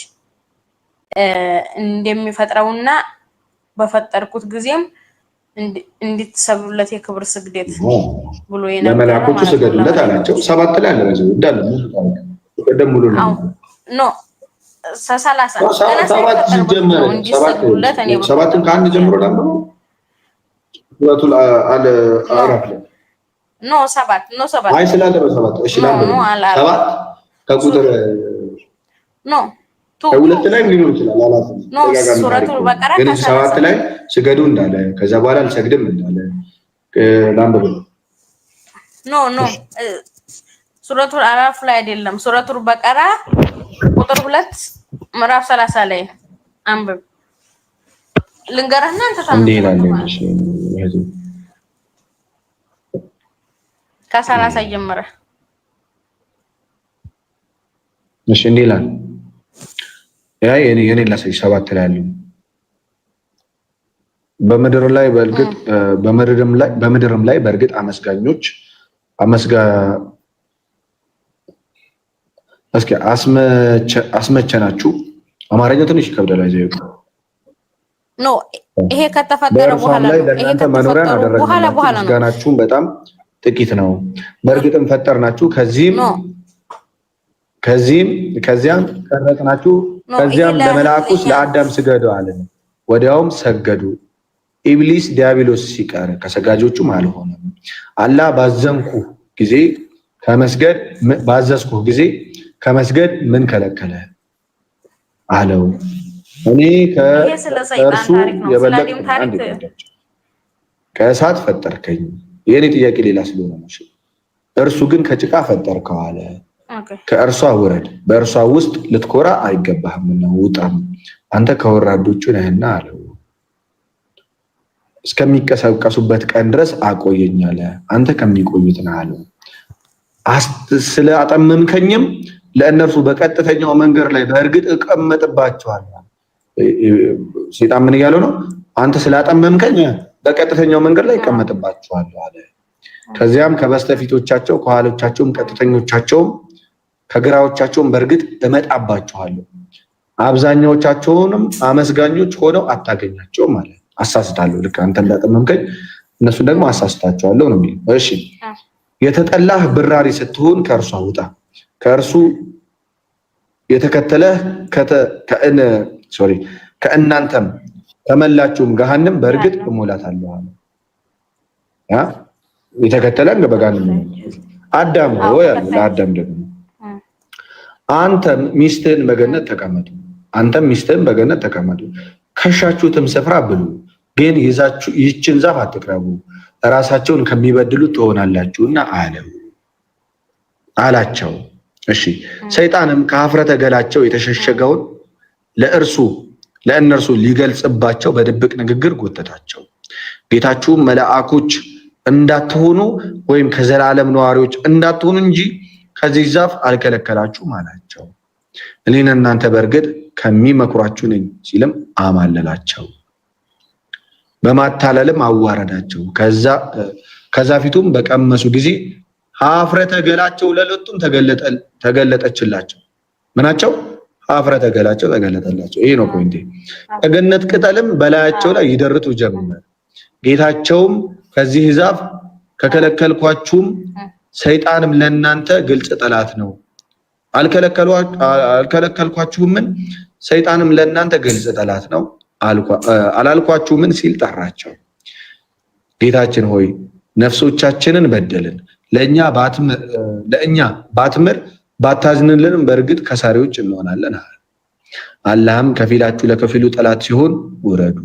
እንደሚፈጥረውና በፈጠርኩት ጊዜም እንድትሰግዱለት የክብር ስግደት ብሎ የነበረው ለመላእክቶቹ ስገዱለት አላቸው። 7 ላይ አለ ነው እንዳለ ሙሉ ቀደም ሙሉ ነው ኖ 30 7 ከአንድ ጀምሮ ደግሞ ሱረቱል አዕራፍ ላይ ኖ 7 አይ ስላለ በ7 እሺ ላምበው 7 ከቁጥር ኖ ከሁለት ላይ ሊሆን ይችላል አላት ኖ ሱረቱል በቀራ ግን 7 ላይ ስገዱ እንዳለ ከዛ በኋላ አልሰግድም እንዳለ ላምበው ኖ ሱረቱል አዕራፍ ላይ አይደለም። ሱረቱል በቀራ ቁጥር 2 ምዕራፍ 30 ላይ አንብብ ልንገርህና አንተ ታምነህ ከ30 ጀምረ እሺ እንዴ ይላል። ያ የኔ ላሳይ 7 ላይ ያለው በምድርም ላይ በእርግጥ አስመቸናችሁ። አማርኛ ትንሽ ይከብዳል። አይዘው ኖ ይሄ ከተፈጠረ በኋላ ምስጋናችሁም በጣም ጥቂት ነው። በእርግጥም ፈጠርናችሁ፣ ከዚያም ቀረጽናችሁ፣ ከዚያም ለመላእክት ለአዳም ስገዱ አለን። ወዲያውም ሰገዱ። ኢብሊስ ዲያብሎስ ሲቀር ከሰጋጆቹም አልሆነም። አላህ ባዘዝኩህ ጊዜ ከመስገድ ምን ከለከለ አለው። እኔ ከእርሱ የበለጠ ከእሳት ፈጠርከኝ። የኔ ጥያቄ ሌላ ስለሆነ ነው። እርሱ ግን ከጭቃ ፈጠርከው አለ። ከእርሷ ውረድ፣ በእርሷ ውስጥ ልትኮራ አይገባህምና ውጣም፣ አንተ ከወራዶቹ ነህና አለው። እስከሚቀሰቀሱበት ቀን ድረስ አቆየኝ አለ። አንተ ከሚቆዩት ነህ አለው። ስለ አጠመምከኝም ለእነርሱ በቀጥተኛው መንገድ ላይ በእርግጥ እቀመጥባቸዋለሁ። ሴጣን ምን እያለው ነው? አንተ ስላጠመምከኝ በቀጥተኛው መንገድ ላይ እቀመጥባቸዋለሁ አለ። ከዚያም ከበስተፊቶቻቸው ከኋሎቻቸውም ቀጥተኞቻቸውም ከግራዎቻቸውም በእርግጥ እመጣባቸዋለሁ። አብዛኛዎቻቸውንም አመስጋኞች ሆነው አታገኛቸውም አለ። አሳስታለሁ፣ ልክ አንተ እንዳጠመምከኝ እነሱ ደግሞ አሳስታቸዋለሁ ነው የሚለው። እሺ የተጠላህ ብራሪ ስትሆን ከእርሷ ውጣ፣ ከእርሱ የተከተለህ ከእናንተም ከመላችሁም ገሃነም በእርግጥ እሞላታለሁ አለ። የተከተለን በገሃነም አዳም ሆይ አለ ለአዳም ደግሞ አንተም ሚስትህን በገነት ተቀመጡ፣ አንተም ሚስትህን በገነት ተቀመጡ፣ ከሻችሁትም ስፍራ ብሉ፣ ግን ይህችን ዛፍ አትቅረቡ፣ ራሳቸውን ከሚበድሉት ትሆናላችሁና አላቸው። እሺ ሰይጣንም ከሀፍረተ ገላቸው የተሸሸገውን ለእርሱ ለእነርሱ ሊገልጽባቸው በድብቅ ንግግር ጎተታቸው። ጌታችሁም መልአኮች እንዳትሆኑ ወይም ከዘላለም ነዋሪዎች እንዳትሆኑ እንጂ ከዚህ ዛፍ አልከለከላችሁም አላቸው። እኔን እናንተ በእርግጥ ከሚመክሯችሁ ነኝ ሲልም አማለላቸው። በማታለልም አዋረዳቸው። ከዛፊቱም በቀመሱ ጊዜ ሀፍረተ ገላቸው ለሁለቱም ተገለጠችላቸው። ምናቸው? ሀፍረተ ገላቸው ተገለጠላቸው። ይሄ ነው ፖይንቴ። ከገነት ቅጠልም በላያቸው ላይ ይደርቱ ጀመር። ጌታቸውም ከዚህ ዛፍ ከከለከልኳችሁም ሰይጣንም ለእናንተ ግልጽ ጠላት ነው፣ አልከለከልኳችሁምን? ሰይጣንም ለእናንተ ግልጽ ጠላት ነው አላልኳችሁምን? ሲል ጠራቸው። ጌታችን ሆይ ነፍሶቻችንን በደልን፣ ለእኛ ባትምር ባታዝንልንም በእርግጥ ከሳሪዎች እንሆናለን አለ። አላህም ከፊላችሁ ለከፊሉ ጠላት ሲሆን ውረዱ፣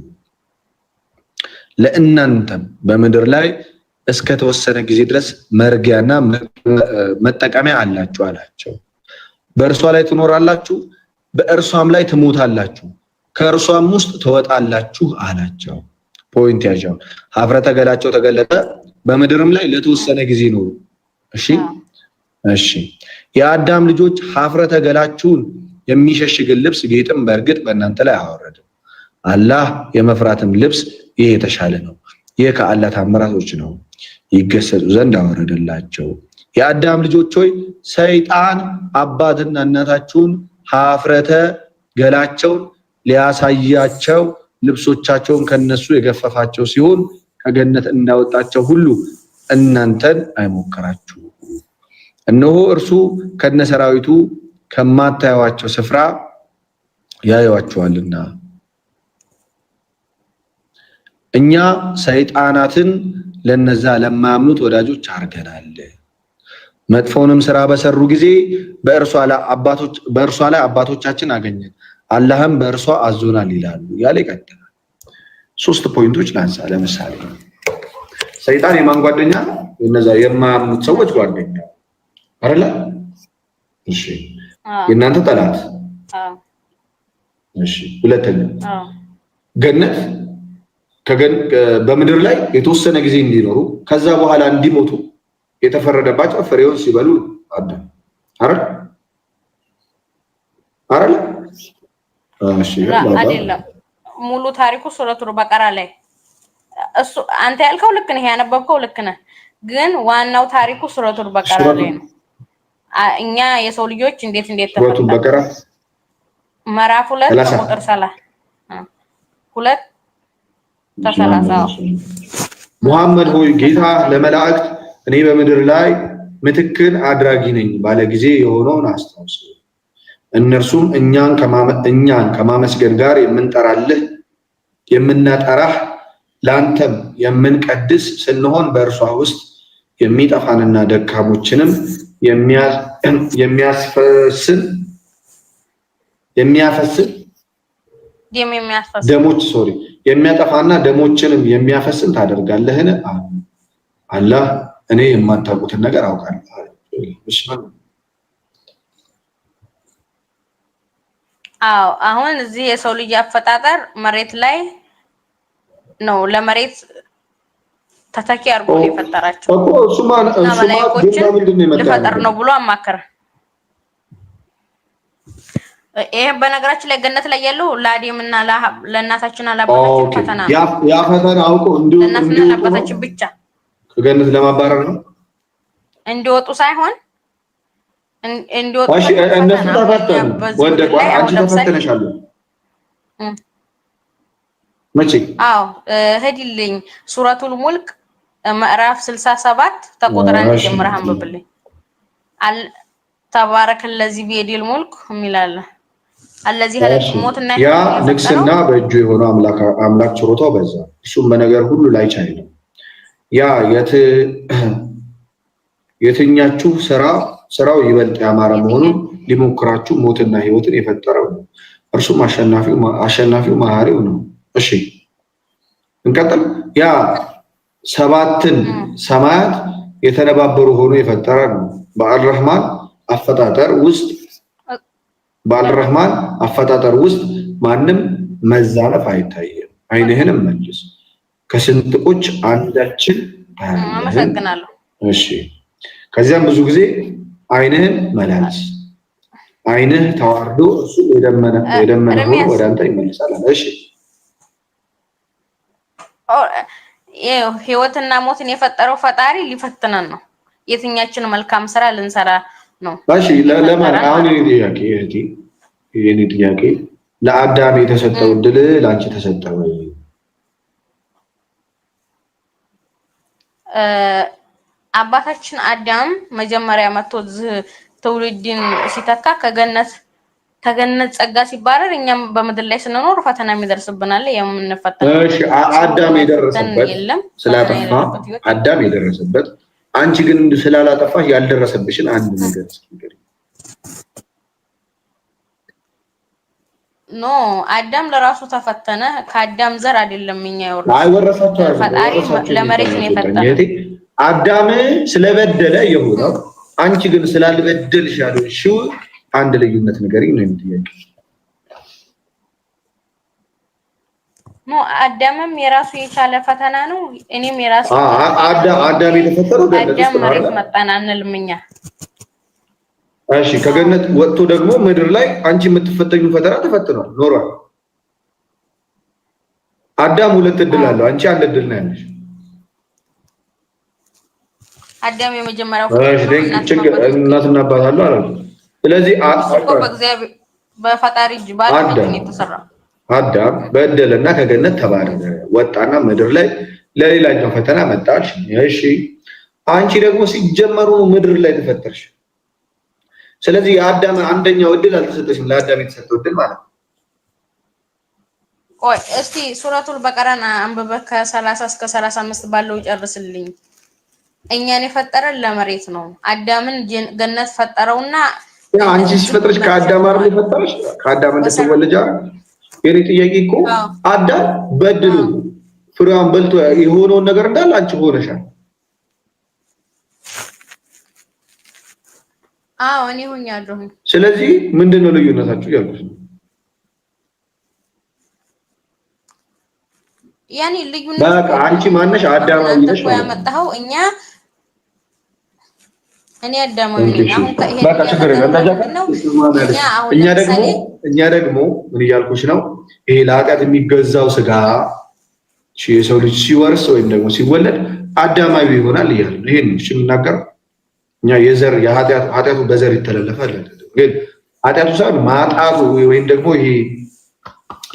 ለእናንተም በምድር ላይ እስከ ተወሰነ ጊዜ ድረስ መርጊያና መጠቀሚያ አላችሁ አላቸው። በእርሷ ላይ ትኖራላችሁ፣ በእርሷም ላይ ትሞታላችሁ፣ ከእርሷም ውስጥ ትወጣላችሁ አላቸው። ፖይንት ያዣው። ሀፍረተ ገላቸው ተገለጠ፣ በምድርም ላይ ለተወሰነ ጊዜ ኖሩ። እሺ የአዳም ልጆች ሀፍረተ ገላችሁን የሚሸሽግን ልብስ ጌጥም በእርግጥ በእናንተ ላይ አወረድም። አላህ የመፍራትም ልብስ ይህ የተሻለ ነው። ይህ ከአላህ ታምራቶች ነው፣ ይገሰጹ ዘንድ አወረደላቸው። የአዳም ልጆች ሆይ ሰይጣን አባትና እናታችሁን ሀፍረተ ገላቸውን ሊያሳያቸው ልብሶቻቸውን ከነሱ የገፈፋቸው ሲሆን ከገነት እንዳወጣቸው ሁሉ እናንተን አይሞከራችሁ። እነሆ እርሱ ከነሰራዊቱ ከማታዩዋቸው ስፍራ ያዩዋችኋልና። እኛ ሰይጣናትን ለነዛ ለማያምኑት ወዳጆች አርገናል። መጥፎንም ስራ በሰሩ ጊዜ በእርሷ ላይ አባቶቻችን አገኘን፣ አላህም በእርሷ አዞናል ይላሉ ያለ ይቀጥላል። 3 ፖይንቶች ላንሳ። ለምሳሌ ሰይጣን የማን ጓደኛ? እነዛ የማያምኑት ሰዎች ጓደኛ አይደለ? እሺ የእናንተ ጠላት። እሺ ሁለተኛ ገነት በምድር ላይ የተወሰነ ጊዜ እንዲኖሩ ከዛ በኋላ እንዲሞቱ የተፈረደባቸው ፍሬውን ሲበሉ አይደል? አይደለም። ሙሉ ታሪኩ ሱረቱል በቀራ ላይ እሱ አንተ ያልከው ልክ ነህ፣ ያነበብከው ልክ ነህ። ግን ዋናው ታሪኩ ሱረቱል በቀራ ላይ ነው። እኛ የሰው ልጆች እንዴት ሱረቱል በቀራ ምዕራፍ 2 ቁጥር 2 ሙሐመድ ሆይ ጌታ ለመላእክት እኔ በምድር ላይ ምትክን አድራጊ ነኝ ባለ ጊዜ የሆነውን አስታውስ። እነርሱም እኛን ከማመስገን ጋር የምናጠራህ ለአንተም የምንቀድስ ስንሆን በእርሷ ውስጥ የሚጠፋንና ደካሞችንም የሚያጠፋና ደሞችንም የሚያፈስን ታደርጋለህን? አላህ እኔ የማታውቁትን ነገር አውቃለሁ። አዎ አሁን እዚህ የሰው ልጅ አፈጣጠር መሬት ላይ ነው። ለመሬት ተተኪ አድርጎ የፈጠራቸው እኮ እሱማ ለፈጠር ነው ብሎ አማከረ። ይሄ በነገራችን ላይ ገነት ላይ ያለው ለአዴምና ለእናታችን አላባታችን ፈተና ነው። ያ ፈተና አውቆ ለእናትና ለአባታችን ብቻ ከገነት ለማባረር ነው እንዲወጡ ሳይሆን እንዲወጡ። እሺ እነሱ ተፈተኑ ወደቁ። አንቺ ተፈተነሻል መቼ? አዎ ሄድልኝ ሱረቱል ሙልክ ምዕራፍ 67 ተቆጥራ ጀምረህ አንብብልኝ። ተባረከ الذي بيده الملك ሚላል الذي هلك ሞትና ያ ንግስና በእጁ የሆነው አምላክ ችሮታው በዛ፣ እሱም በነገር ሁሉ ላይ ቻይ ነው። ያ የትኛችሁ ስራው ይበልጥ ያማረ መሆኑን ሊሞክራችሁ ሞትና ህይወትን የፈጠረው ነው። እርሱም አሸናፊው መሐሪው ነው። እሺ እንቀጥል። ያ 7 ሰማያት የተነባበሩ ሆኖ የፈጠረ ነው። በአልረህማን አፈጣጠር ውስጥ ማንም መዛነፍ አይታየም። አይንህንም መልስ ከስንጥቆች አንዳችን አመሰግናለሁ። እሺ ከዚያም ብዙ ጊዜ አይንህን መላልስ አይንህ ተዋርዶ እሱ የደመነ ሆኖ ወደ አንተ ይመልሳል። እሺ ህይወትና ሞትን የፈጠረው ፈጣሪ ሊፈትነን ነው። የትኛችን መልካም ስራ ልንሰራ ነው? እሺ ለማን አሁን የኔ ጥያቄ ለአዳም የተሰጠው እድል ለአንቺ ተሰጠ ወይ? አባታችን አዳም መጀመሪያ መጥቶ ትውልድን ሲተካ ከገነት ጸጋ ሲባረር እኛም በምድር ላይ ስንኖር ፈተና የሚደርስብናል የምንፈተነው። እሺ አዳም የደረሰበት ስላጠፋ አዳም የደረሰበት አንቺ ግን ስላላጠፋሽ ያልደረሰብሽን አንድ ነገር እስኪ ኖ አዳም ለራሱ ተፈተነ። ከአዳም ዘር አይደለም እኛ የወረሰው። አይወረሳቸው ፈጣሪ ለመሬት ነው የፈጠረው። አዳም ስለበደለ የሆነው አንቺ ግን ስላልበደልሽ ያልሽው አንድ ልዩነት ንገሪኝ ነው የምትጠይቀው። ኖ አዳምም የራሱ የቻለ ፈተና ነው። እኔም የራሱ አዳም የተፈጠረው አዳም መሬት መጣን አንልም እኛ። እሺ ከገነት ወጥቶ ደግሞ ምድር ላይ አንቺ የምትፈተኙ ፈተና ተፈትኗል ኖሯል። አዳም ሁለት እድል አለው፣ አንቺ አንድ እድል ነው ያለሽ። አዳም የመጀመሪያው እናትና አባት አለው አይደል? ስለዚህ በእግዚአብሔር በፈጣሪ እጅ ባለቤት ነው የተሰራው። አዳም በደለና ከገነት ተባረረ፣ ወጣና ምድር ላይ ለሌላኛው ፈተና መጣች። እሺ አንቺ ደግሞ ሲጀመሩ ምድር ላይ ተፈጠርሽ። ስለዚህ የአዳም አንደኛው እድል አልተሰጠሽም፣ ለአዳም የተሰጠው እድል ማለት ነው። ቆይ እስቲ ሱረቱል በቀራን አንብበህ ከ30 እስከ 35 ባለው ጨርስልኝ። እኛን የፈጠረን ለመሬት ነው። አዳምን ገነት ፈጠረውና አንቺ ሲፈጥርሽ ከአዳም አይደል የፈጠረሽ? ከአዳም እንደተወለደ የኔ ጥያቄ እኮ አዳም በድሉ ፍሬዋን በልቶ የሆነውን ነገር እንዳለ አንቺ ሆነሻል። አዎ እኔ ሆኛለሁ። ስለዚህ ምንድነው ልዩነታችሁ ያልኩሽ ነው። ያኔ ልዩነት በቃ አንቺ ማነሽ? አዳማዊ ነሽ ነው ያመጣው። እኔ አዳማዊ ነኝ። አሁን በቃ ችግር የለም። እኛ ደግሞ ምን እያልኩሽ ነው? ይሄ ለኃጢአት የሚገዛው ስጋ የሰው ልጅ ሲወርስ ወይም ደግሞ ሲወለድ አዳማዊ ይሆናል እያለ ነው። ይሄን እሺ የምናገር እኛ የዘር ኃጢአቱ በዘር ይተላለፋል። ግን ኃጢአቱ ሳይሆን ማጣቱ ወይም ደግሞ ይሄ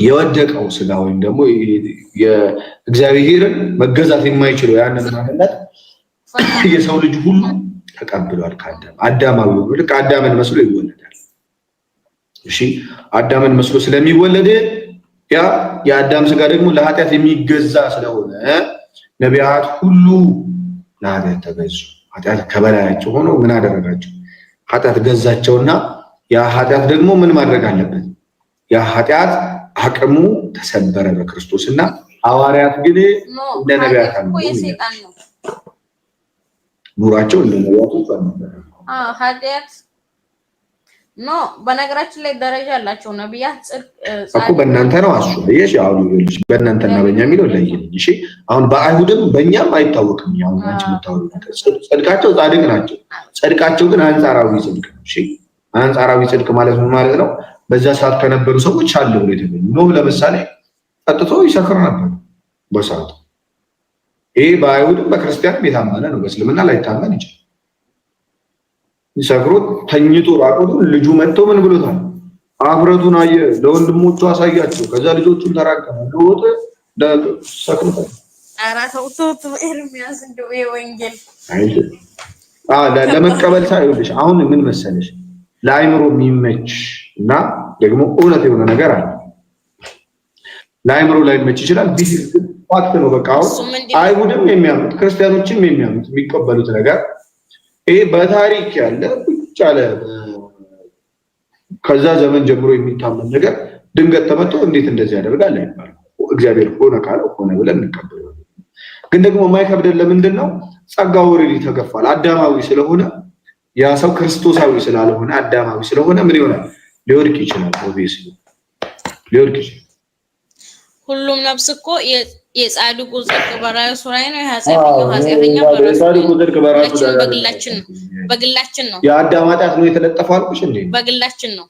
የወደቀው ስጋ ወይም ደግሞ የእግዚአብሔርን መገዛት የማይችለው ያንን ማንነት የሰው ልጅ ሁሉ ተቀብሏል። ከአዳም አዳማዊ ነው። ልክ አዳምን መስሎ ይወለዳል። እሺ አዳምን መስሎ ስለሚወለድ ያ የአዳም ስጋ ደግሞ ለኃጢአት የሚገዛ ስለሆነ ነቢያት ሁሉ ለኃጢአት ተገዙ። ኃጢአት ከበላያቸው ሆኖ ምን አደረጋቸው? ኃጢአት ገዛቸውና ያ ኃጢአት ደግሞ ምን ማድረግ አለበት? ያ ኃጢአት አቅሙ ተሰበረ በክርስቶስና ሐዋርያት ግን እንደ ነቢያት ነው ኑራቸው እንደ ነቢያቱ ነበረ። ኃጢአት ኖ በነገራችን ላይ ደረጃ አላቸው ነቢያት። ጽድቅ እኮ በእናንተ ነው አሱ እሺ። አሁን ይልሽ በእናንተና በእኛ የሚለው ለይልኝ። እሺ አሁን በአይሁድም በእኛም አይታወቅም። ያው አንቺ የምታወሩት ጽድቃቸው ጻድቅ ናቸው። ጽድቃቸው ግን አንጻራዊ ጽድቅ ነው። እሺ አንጻራዊ ጽድቅ ማለት ምን ማለት ነው? በዛ ሰዓት ከነበሩ ሰዎች አለ ብሎ የተገኘ ኖህ ለምሳሌ ጠጥቶ ይሰክር ነበር በሰዓቱ። ይሄ በአይሁድም በክርስቲያንም የታመነ ነው። በእስልምና ላይ ታመን ይችላል። ይሰክሮ ተኝቶ ራቆቱን ልጁ መጥቶ ምን ብሎታል? አፍረቱን አየ፣ ለወንድሞቹ አሳያቸው። ከዛ ልጆቹን ተራቀመ ለወጥ ሰክሮታል። አራተውት ኤርሚያስ እንደው የወንጌል ለመቀበል ሳይሆንልሽ አሁን ምን መሰለሽ ለአይምሮ የሚመች እና ደግሞ እውነት የሆነ ነገር አለ። ለአይምሮ ላይ መች ይችላል ቢል ፋክት ነው። በቃ አሁን አይሁድም የሚያምኑት ክርስቲያኖችም የሚያምኑት የሚቀበሉት ነገር ይሄ በታሪክ ያለ ብቻ ያለ ከዛ ዘመን ጀምሮ የሚታመን ነገር ድንገት ተመጥቶ እንዴት እንደዚህ ያደርጋል አይባልም። እግዚአብሔር ሆነ ካለው ሆነ ብለን እንቀበላለን። ግን ደግሞ የማይከብደን ለምንድን ነው? ጸጋው ኦልሬዲ ተገፋል። አዳማዊ ስለሆነ ያ ሰው ክርስቶሳዊ ስላልሆነ አዳማዊ ስለሆነ ምን ይሆናል? ሊወድቅ ይችላል። ኦብቪየስሊ ሊወድቅ ይችላል። ሁሉም ነፍስ እኮ የጻድቁ ጽድቅ በራሱ ላይ ነው። ኃጢአተኛ በራሱ በግላችን ነው። የአዳም ኃጢአት ነው የተለጠፈው አልኩሽ እንዴ? በግላችን ነው።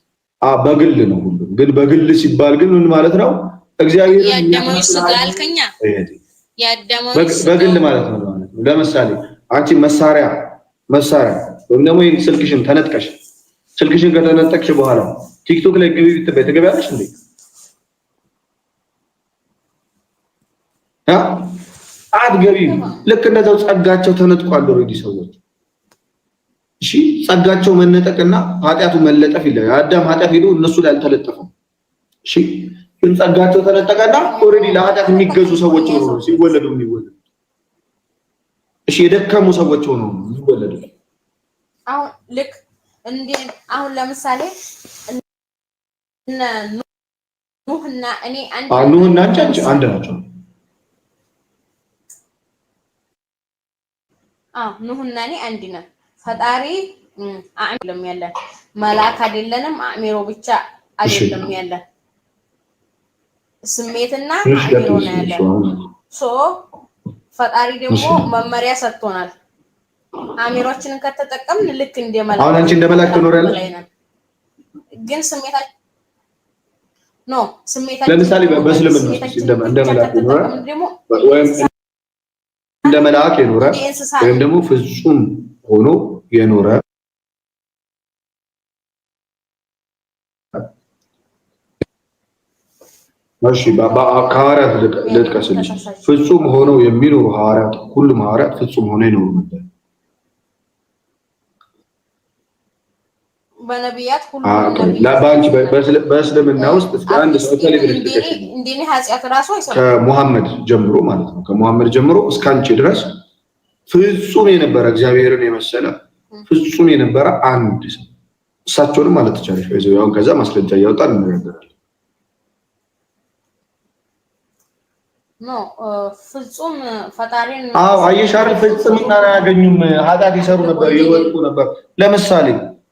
በግል ነው ሁሉም። ግን በግል ሲባል ግን ምን ማለት ነው? እግዚአብሔር ያዳማው ስጋ አልከኛ ያዳማው በግል ማለት ነው። ለምሳሌ አንቺ መሳሪያ ወይም ደግሞ ስልክሽን ተነጥቀሽ ስልክሽን ከተነጠቅሽ በኋላ ቲክቶክ ላይ ግቢ ብትበይ ትገቢያለሽ እንዴ? አትገቢም። ልክ እንደዛው ጸጋቸው ተነጥቋል ኦሬዲ ሰዎች። እሺ ጸጋቸው መነጠቅና ኃጢአቱ መለጠፍ ይላል። አዳም ኃጢአት ሄዶ እነሱ ላይ አልተለጠፈም። እሺ ግን ጸጋቸው ተነጠቀና ኦሬዲ ለኃጢአት የሚገዙ ሰዎች ሆነው ሲወለዱ የሚወለዱ እሺ የደከሙ ሰዎች ሆነው የሚወለዱ አሁን ልክ እንዴ አሁን ለምሳሌ ኑህና እኔ ኑህና አንድ ናቸው። ኑህና እኔ አንድ ነን። ፈጣሪ አይደለም ያለን መልአክ አይደለንም። አእምሮ ብቻ አይደለም ያለን ስሜትና አእምሮ ነው ያለን። ፈጣሪ ደግሞ መመሪያ ሰጥቶናል። አእምሮአችንን ከተጠቀምን ልክ እንደ መልአክ አሁን አንቺ እንደ መልአክ ትኖሪያለሽ። ግን ስሜታችን ለምሳሌ በእስልምና እንደ መልአክ ይኖራል ወይም እንደ መልአክ የኖረ ወይም ደግሞ ፍጹም ሆኖ የኖረ እሺ ከሐዋርያት ልጥቀስልሽ። ፍጹም ሆነው የሚኖሩ ሐዋርያት ሁሉም ሐዋርያት ፍጹም ሆነው ይኖሩ ነበር። በነቢያት ሁሉ በእስልምና ውስጥ እስከ አንድ ሰው እንደኔ ኃጢአት ራሱ አይሰራም። ከሙሐመድ ጀምሮ ማለት ነው። ከሙሐመድ ጀምሮ እስከ አንቺ ድረስ ፍጹም የነበረ እግዚአብሔርን የመሰለ ፍጹም የነበረ አንድ ሰው እሳቸውንም ማለት ትቻለሽ። ያው ከዛ ማስረጃ እያወጣን እንነጋገራለን። ፍጹም ፈጣሪን አየሽ አይደል? ፍጹምና አያገኙም። ኃጢአት ይሰሩ ነበር፣ ይወድቁ ነበር።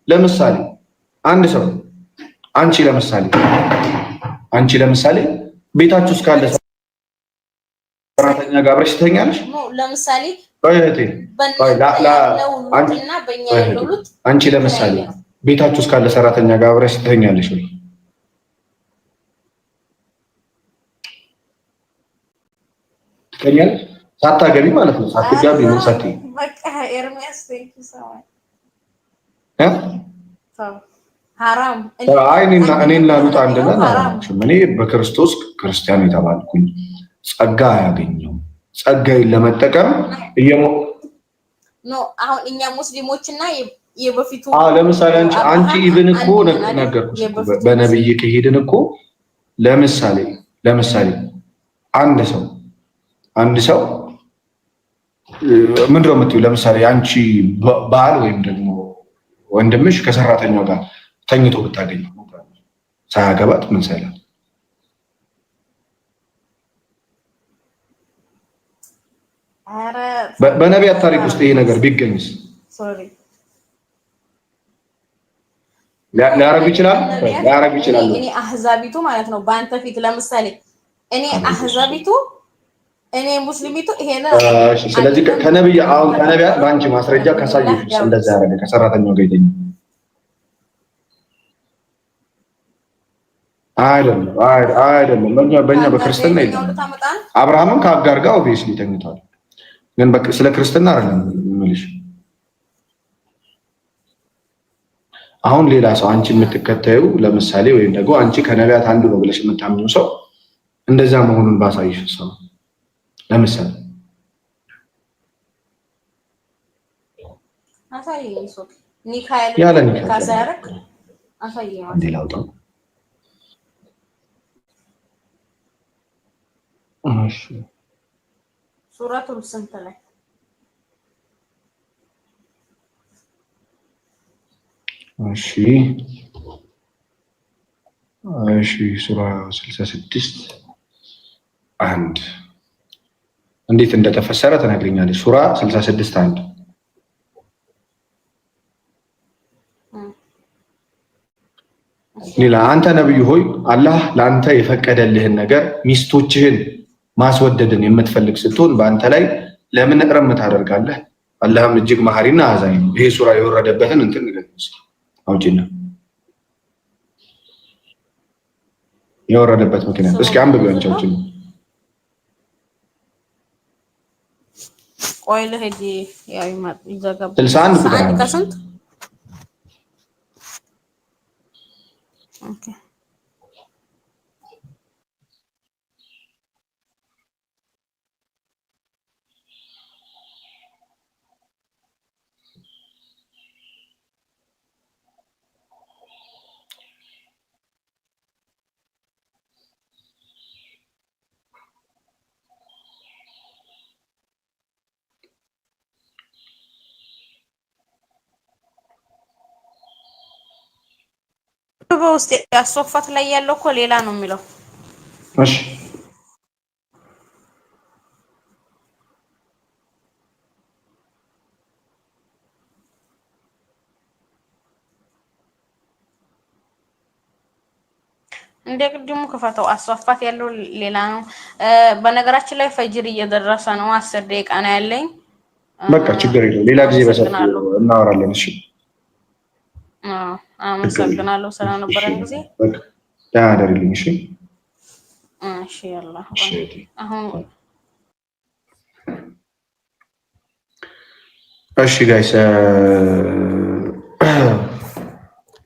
ለምሳሌ አንድ ሰው አንቺ ለምሳሌ ቤታችሁ ውስጥ ካለ ሰራተኛ ጋር አብረሽ ትተኛለሽ? ለምሳሌ አንቺ ለምሳሌ ቤታችሁ ውስጥ ካለ ሰራተኛ ጋር አብረሽ ትተኛለሽ ወይ? ትተኛለሽ? ሳታገቢ ማለት ነው። ሳትጋቢ ምን ሳትይ በቃ ኤርሚያስ እኔና ሉጥ አንድ ነን። እኔ በክርስቶስ ክርስቲያን የተባልኩኝ ጸጋ ያገኘው ጸጋዬን ለመጠቀም አሁን እኛ ሙስሊሞችና የበፊቱ ለምሳሌ አንቺ ኢቭን እኮ ነገርኩሽ በነብይ ከሄድን እኮ ለምሳሌ አንድ ሰው ምንድነው የምትይው? ለምሳሌ አንቺ ባል ወይም ደግሞ ወንድምሽ ከሰራተኛው ጋር ተኝቶ ብታገኘው ሳያገባት ምን ሳይላት በነቢያት ታሪክ ውስጥ ይሄ ነገር ቢገኝስ ሊያረጉ ይችላል? እኔ አህዛቢቱ ማለት ነው በአንተ ፊት ለምሳሌ እኔ አህዛቢቱ እኔ ሙስሊሚቱ ይሄ ነው። ስለዚህ ከነቢያት በአንቺ ማስረጃ ካሳየሽ እንደዛ ያደረገ ከሰራተኛው ጋር ይተኛል አይደለም። በእኛ በክርስትና የለም። አብርሃምም ከአጋር ጋር ኦብቪየስሊ ተኝቷል። ግን ስለ ክርስትና አይደለም የምልሽ። አሁን ሌላ ሰው አንቺ የምትከተዩ ለምሳሌ ወይም ደግሞ አንቺ ከነቢያት አንዱ ነው ብለሽ የምታምኚው ሰው እንደዛ መሆኑን ባሳይሽ ሰው ለምሳሌ አሳየኝ። ያለ ሱረቱል ስንት ላይ ሱራ 66 1 እንዴት እንደተፈሰረ ተነግረኛለች። ሱራ 66 1 ሌላ አንተ ነብዩ ሆይ አላህ ለአንተ የፈቀደልህን ነገር ሚስቶችህን ማስወደድን የምትፈልግ ስትሆን በአንተ ላይ ለምን እርም ታደርጋለህ? አላህም እጅግ መሐሪና አዛኝ ነው። ይሄ ሱራ የወረደበትን እንትን ንገረኝ አውጪና የወረደበት ምክንያት እስኪ አንብቢው አንቺ አውጪ። ቆይ ለሄዲ ያው ይዘጋብ 61 ቁጥር ከስንት ኦኬ በውስጥ ያሶፋት ላይ ያለው እኮ ሌላ ነው የሚለው። እሺ እንደ ቅድሙ ከፈተው አሶፋት ያለው ሌላ ነው። በነገራችን ላይ ፈጅር እየደረሰ ነው። 10 ደቂቃ ነው ያለኝ። በቃ ችግር የለውም። ሌላ ጊዜ በሰፊው እናወራለን። እሺ አመሰግናለሁ ስለነበረን ጊዜ። ደህና አደርልኝ። እሺ እሺ ያላ አሁን እሺ ጋይስ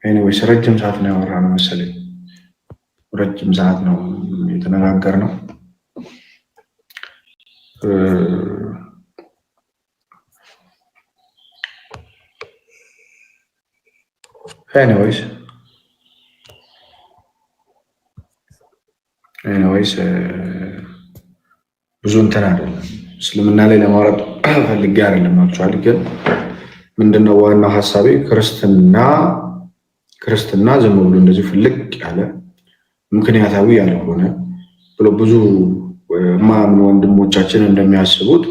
ኤኒዌይስ ረጅም ሰዓት ነው ያወራነው መሰለኝ። ረጅም ሰዓት ነው የተነጋገርነው። ኤኒዌይስ ብዙ እንትን አይደለም። እስልምና ላይ ለማውራት ፈልጌ አይደለም። አክቹዋሊ ግን ምንድነው ዋናው ሐሳቤ ክርስትና ዝም ብሎ እንደዚህ ፍልቅ ያለ ምክንያታዊ ያልሆነ ብሎ ብዙ ማም ወንድሞቻችን እንደሚያስቡት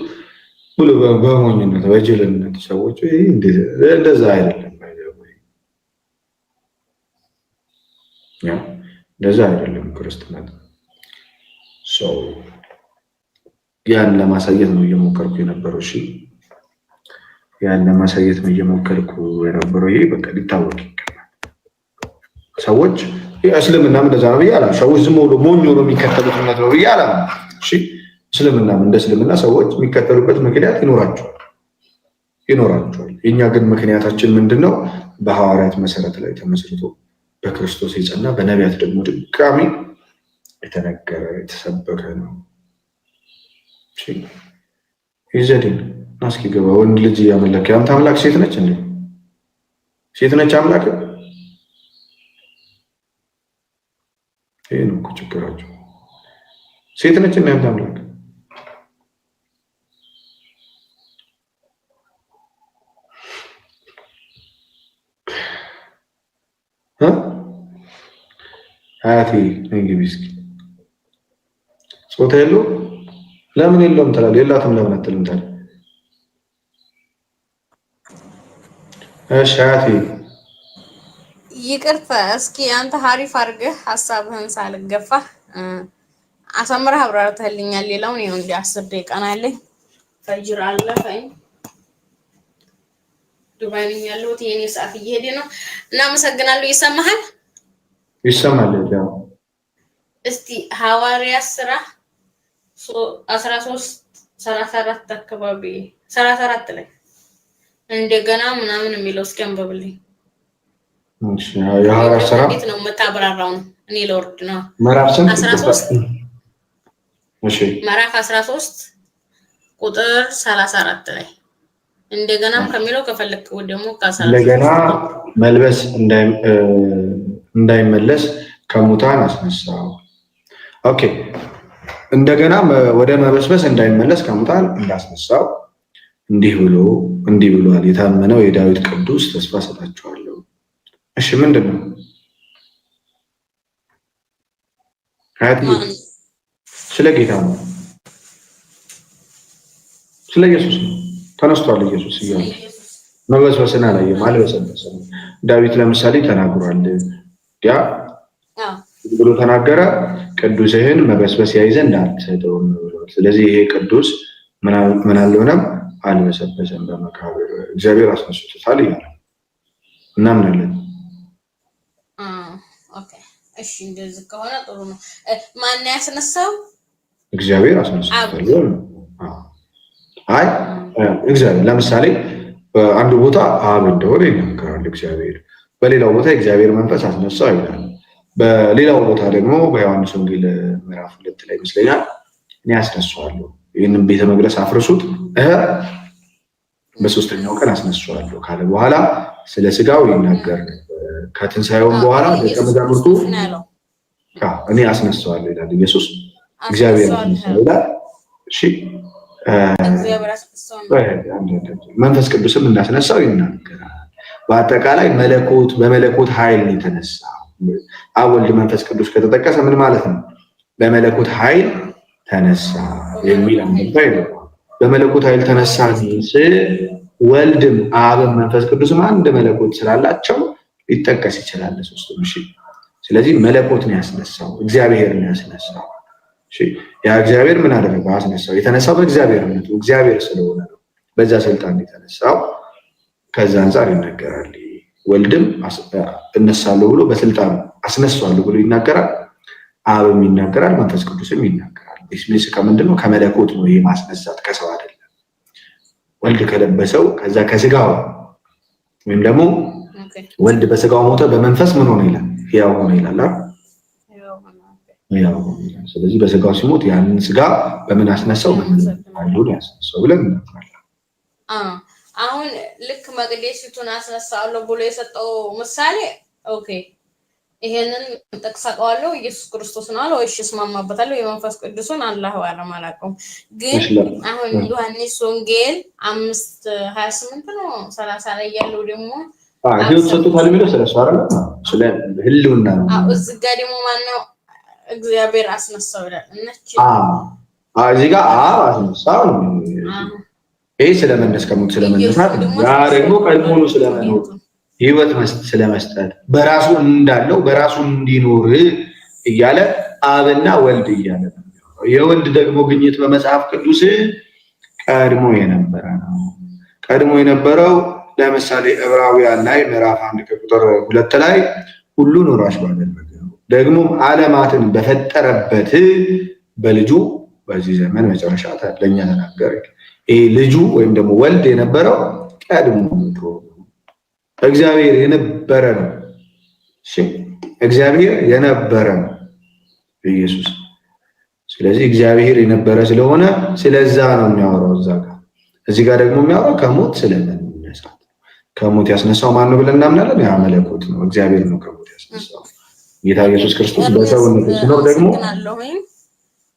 ብሎ በሞኝነት በጅልነት ሰዎች እንደዛ አይደለም። እንደዛ አይደለም ክርስትና። ያን ለማሳየት ነው እየሞከርኩ የነበረው። እሺ ያን ለማሳየት ነው እየሞከርኩ የነበረው። ይሄ በቃ ሊታወቅ ይገባል። ሰዎች እስልምናም እንደዛ ነው ብዬ አላምንም። ሰዎች ዝም ብሎ ሞኝ ሆኖ የሚከተሉት እምነት ነው ብዬ አላምንም። እሺ እስልምናም እንደ እስልምና ሰዎች የሚከተሉበት ምክንያት ይኖራቸዋል። የኛ ግን ምክንያታችን ምንድነው? በሐዋርያት መሰረት ላይ ተመስርቶ በክርስቶስ የጸና በነቢያት ደግሞ ድጋሚ የተነገረ የተሰበከ ነው። እሺ ይዘድን ናስኪ ገባ ወንድ ልጅ ያመለከ ያንተ አምላክ ሴት ነች እንዴ? ሴት ነች አምላክ? ይሄ ነው እኮ ችግራቸው። ሴት ነች እና ያንተ አምላክ አያቴ እንግዲህ እስኪ ጾታ የለው ለምን የለውም ትላለህ? የላትም ለምን አትልም ታዲያ? እሺ አያቴ ይቅርታ፣ እስኪ አንተ ሀሪፍ አድርገህ ሀሳብህን ሳልገፋ አሳምረህ አብራርተህልኛል። ሌላውን ይኸው እንደ 10 ደቂቃ ነው ያለኝ። ፈጅር አለፈኝ። ዱባይ ነኝ ያለሁት። የኔ ሰዓት እየሄደ ነው። እናመሰግናለሁ። ይሰማሃል? ይሰማል። ያው እስቲ ሐዋርያት ሥራ 13:34 አካባቢ 34 ላይ እንደገና ምናምን የሚለው እስኪ አንብብልኝ። እሺ የሐዋርያት ሥራ እንዴት ነው የምታብራራው? ነው እኔ ለወርድ ነው ምዕራፍ 13 እሺ ምዕራፍ 13 ቁጥር 34 ላይ እንደገናም ከሚለው ከፈለክ ደግሞ እንደገና መልበስ እንዳይመለስ ከሙታን አስነሳው። ኦኬ እንደገና ወደ መበስበስ እንዳይመለስ ከሙታን እንዳስነሳው እንዲህ ብሏል፣ የታመነው የዳዊት ቅዱስ ተስፋ ሰጣቸዋለሁ። እሺ ምንድነው? ስለ ጌታ ነው፣ ስለ ኢየሱስ ነው። ተነስቷል ኢየሱስ እያለ መበስበስን አላየም፣ አልበሰበሰም። ዳዊት ለምሳሌ ተናግሯል። ያ ብሎ ተናገረ። ቅዱስህን መበስበስ ያይ ዘንድ አልሰጠውም ብሏል። ስለዚህ ይሄ ቅዱስ ምን አልሆነም? አልበሰበሰም፣ በመቃብር እግዚአብሔር አስነስቶታል ይላል። እናምናለን። ኦኬ እሺ፣ እንደዚህ ከሆነ ጥሩ ነው። ማን ያስነሳው? እግዚአብሔር አስነስቶታል። አይ እግዚአብሔር ለምሳሌ አንዱ ቦታ አብ እንደሆነ ይናገራል እግዚአብሔር፣ በሌላው ቦታ እግዚአብሔር መንፈስ አስነሳው ይላል። በሌላው ቦታ ደግሞ በዮሐንስ ወንጌል ምዕራፍ 2 ላይ ይመስለኛል እኔ አስነሳዋለሁ፣ ይህንን ቤተ መቅደስ አፍርሱት በሶስተኛው ቀን አስነሳዋለሁ ካለ በኋላ ስለ ስጋው ይናገር ነበር። ከትንሣኤውም በኋላ ደቀ መዛሙርቱ እኔ አስነሳዋለሁ ይላል። ኢየሱስ እግዚአብሔር አስነሳው ይላል። እሺ መንፈስ ቅዱስም እንዳስነሳው ይናገራል። በአጠቃላይ መለኮት በመለኮት ኃይል ነው የተነሳው። አብ ወልድ መንፈስ ቅዱስ ከተጠቀሰ ምን ማለት ነው? በመለኮት ኃይል ተነሳ የሚል አንተ ነው። በመለኮት ኃይል ተነሳ ሲል ወልድም አብም መንፈስ ቅዱስም አንድ መለኮት ስላላቸው ሊጠቀስ ይችላል ሶስቱም። እሺ ስለዚህ መለኮት ነው ያስነሳው፣ እግዚአብሔር ነው ያስነሳው። እሺ ያ እግዚአብሔር ምን አደረገ? አስነሳው። የተነሳው በእግዚአብሔርነቱ እግዚአብሔር ስለሆነ ነው በዛ ስልጣን የተነሳው። ከዛ አንፃር ይነገራል። ወልድም እነሳለሁ ብሎ በስልጣን አስነሳለሁ ብሎ ይናገራል። አብም ይናገራል፣ መንፈስ ቅዱስም ይናገራል። ኢስሚስ ከምንድነው? ከመለኮት ነው ይሄ ማስነሳት፣ ከሰው አይደለም። ወልድ ከለበሰው ከዛ ከስጋው ወይም ደግሞ ወልድ በስጋው ሞተ፣ በመንፈስ ምን ሆነ ይላል? ሕያው ሆነ ይላል። ያው ስለዚህ በስጋው ሲሞት ያንን ስጋ በምን አስነሳው? በምን ያስነሳው ብለን እናምናለን። አሁን ልክ መቅደሲቱን አስነሳለሁ ብሎ የሰጠው ምሳሌ ኦኬ፣ ይሄንን ጠቅሳቀዋለሁ ኢየሱስ ክርስቶስ ነው አለ ወይስ እስማማበታለሁ? የመንፈስ ቅዱስን አላህ አለም አላውቅም። ግን አሁን ዮሐንስ ወንጌል 5:28 ነው 30 ላይ ያለው ደግሞ ህይወት ሰጥቶታል የሚለው ስለሱ አይደል? ስለ ህልውና ነው። እዚህ ጋር ደግሞ ማነው እግዚአብሔር አስነሳው ይላል። እዚህ ጋር አስነሳው ነው። ይሄ ስለመነስ ከሞት ስለመነሳት፣ ያ ደግሞ ቀድሞውኑ ስለመኖር ህይወት ስለመስጠት በራሱ እንዳለው በራሱ እንዲኖር እያለ አብና ወልድ እያለ ነው። የወልድ ደግሞ ግኝት በመጽሐፍ ቅዱስ ቀድሞ የነበረ ነው። ቀድሞ የነበረው ለምሳሌ ዕብራውያን ላይ ምዕራፍ 1 ቁጥር 2 ላይ ሁሉን ወራሽ ባደረገው ደግሞ ዓለማትን በፈጠረበት በልጁ በዚህ ዘመን መጨረሻ ለኛ ተናገረ። ይሄ ልጁ ወይም ደግሞ ወልድ የነበረው ቀድሞ እግዚአብሔር የነበረ ነው። እሺ እግዚአብሔር የነበረ ነው ኢየሱስ። ስለዚህ እግዚአብሔር የነበረ ስለሆነ ስለዛ ነው የሚያወራው እዛ ጋር። እዚህ ጋር ደግሞ የሚያወራው ከሞት ስለመነሳት። ከሞት ያስነሳው ማን ነው ብለን እናምናለን? ያ መለኮት ነው፣ እግዚአብሔር ነው ከሞት ያስነሳው። ጌታ ኢየሱስ ክርስቶስ በሰውነት ሲኖር ደግሞ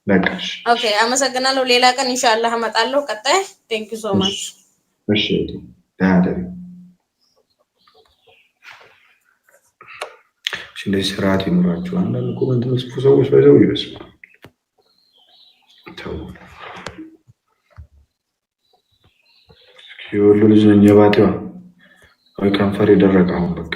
በቃሽ። ኦኬ አመሰግናለሁ። ሌላ ቀን ኢንሻአላህ እመጣለሁ። ቀጣይ ቴንክ ዩ ሶ ማች። እሺ ዳዳሪ እንደዚህ ስርዓት ይኖራችሁ። አንዳንድ ኮሜንት መስፉ ሰዎች ባይዘው ይመስላል ተው የወሎ ልጅ ነኝ የባቴዋ ወይ ከንፈር የደረቀ አሁን በቃ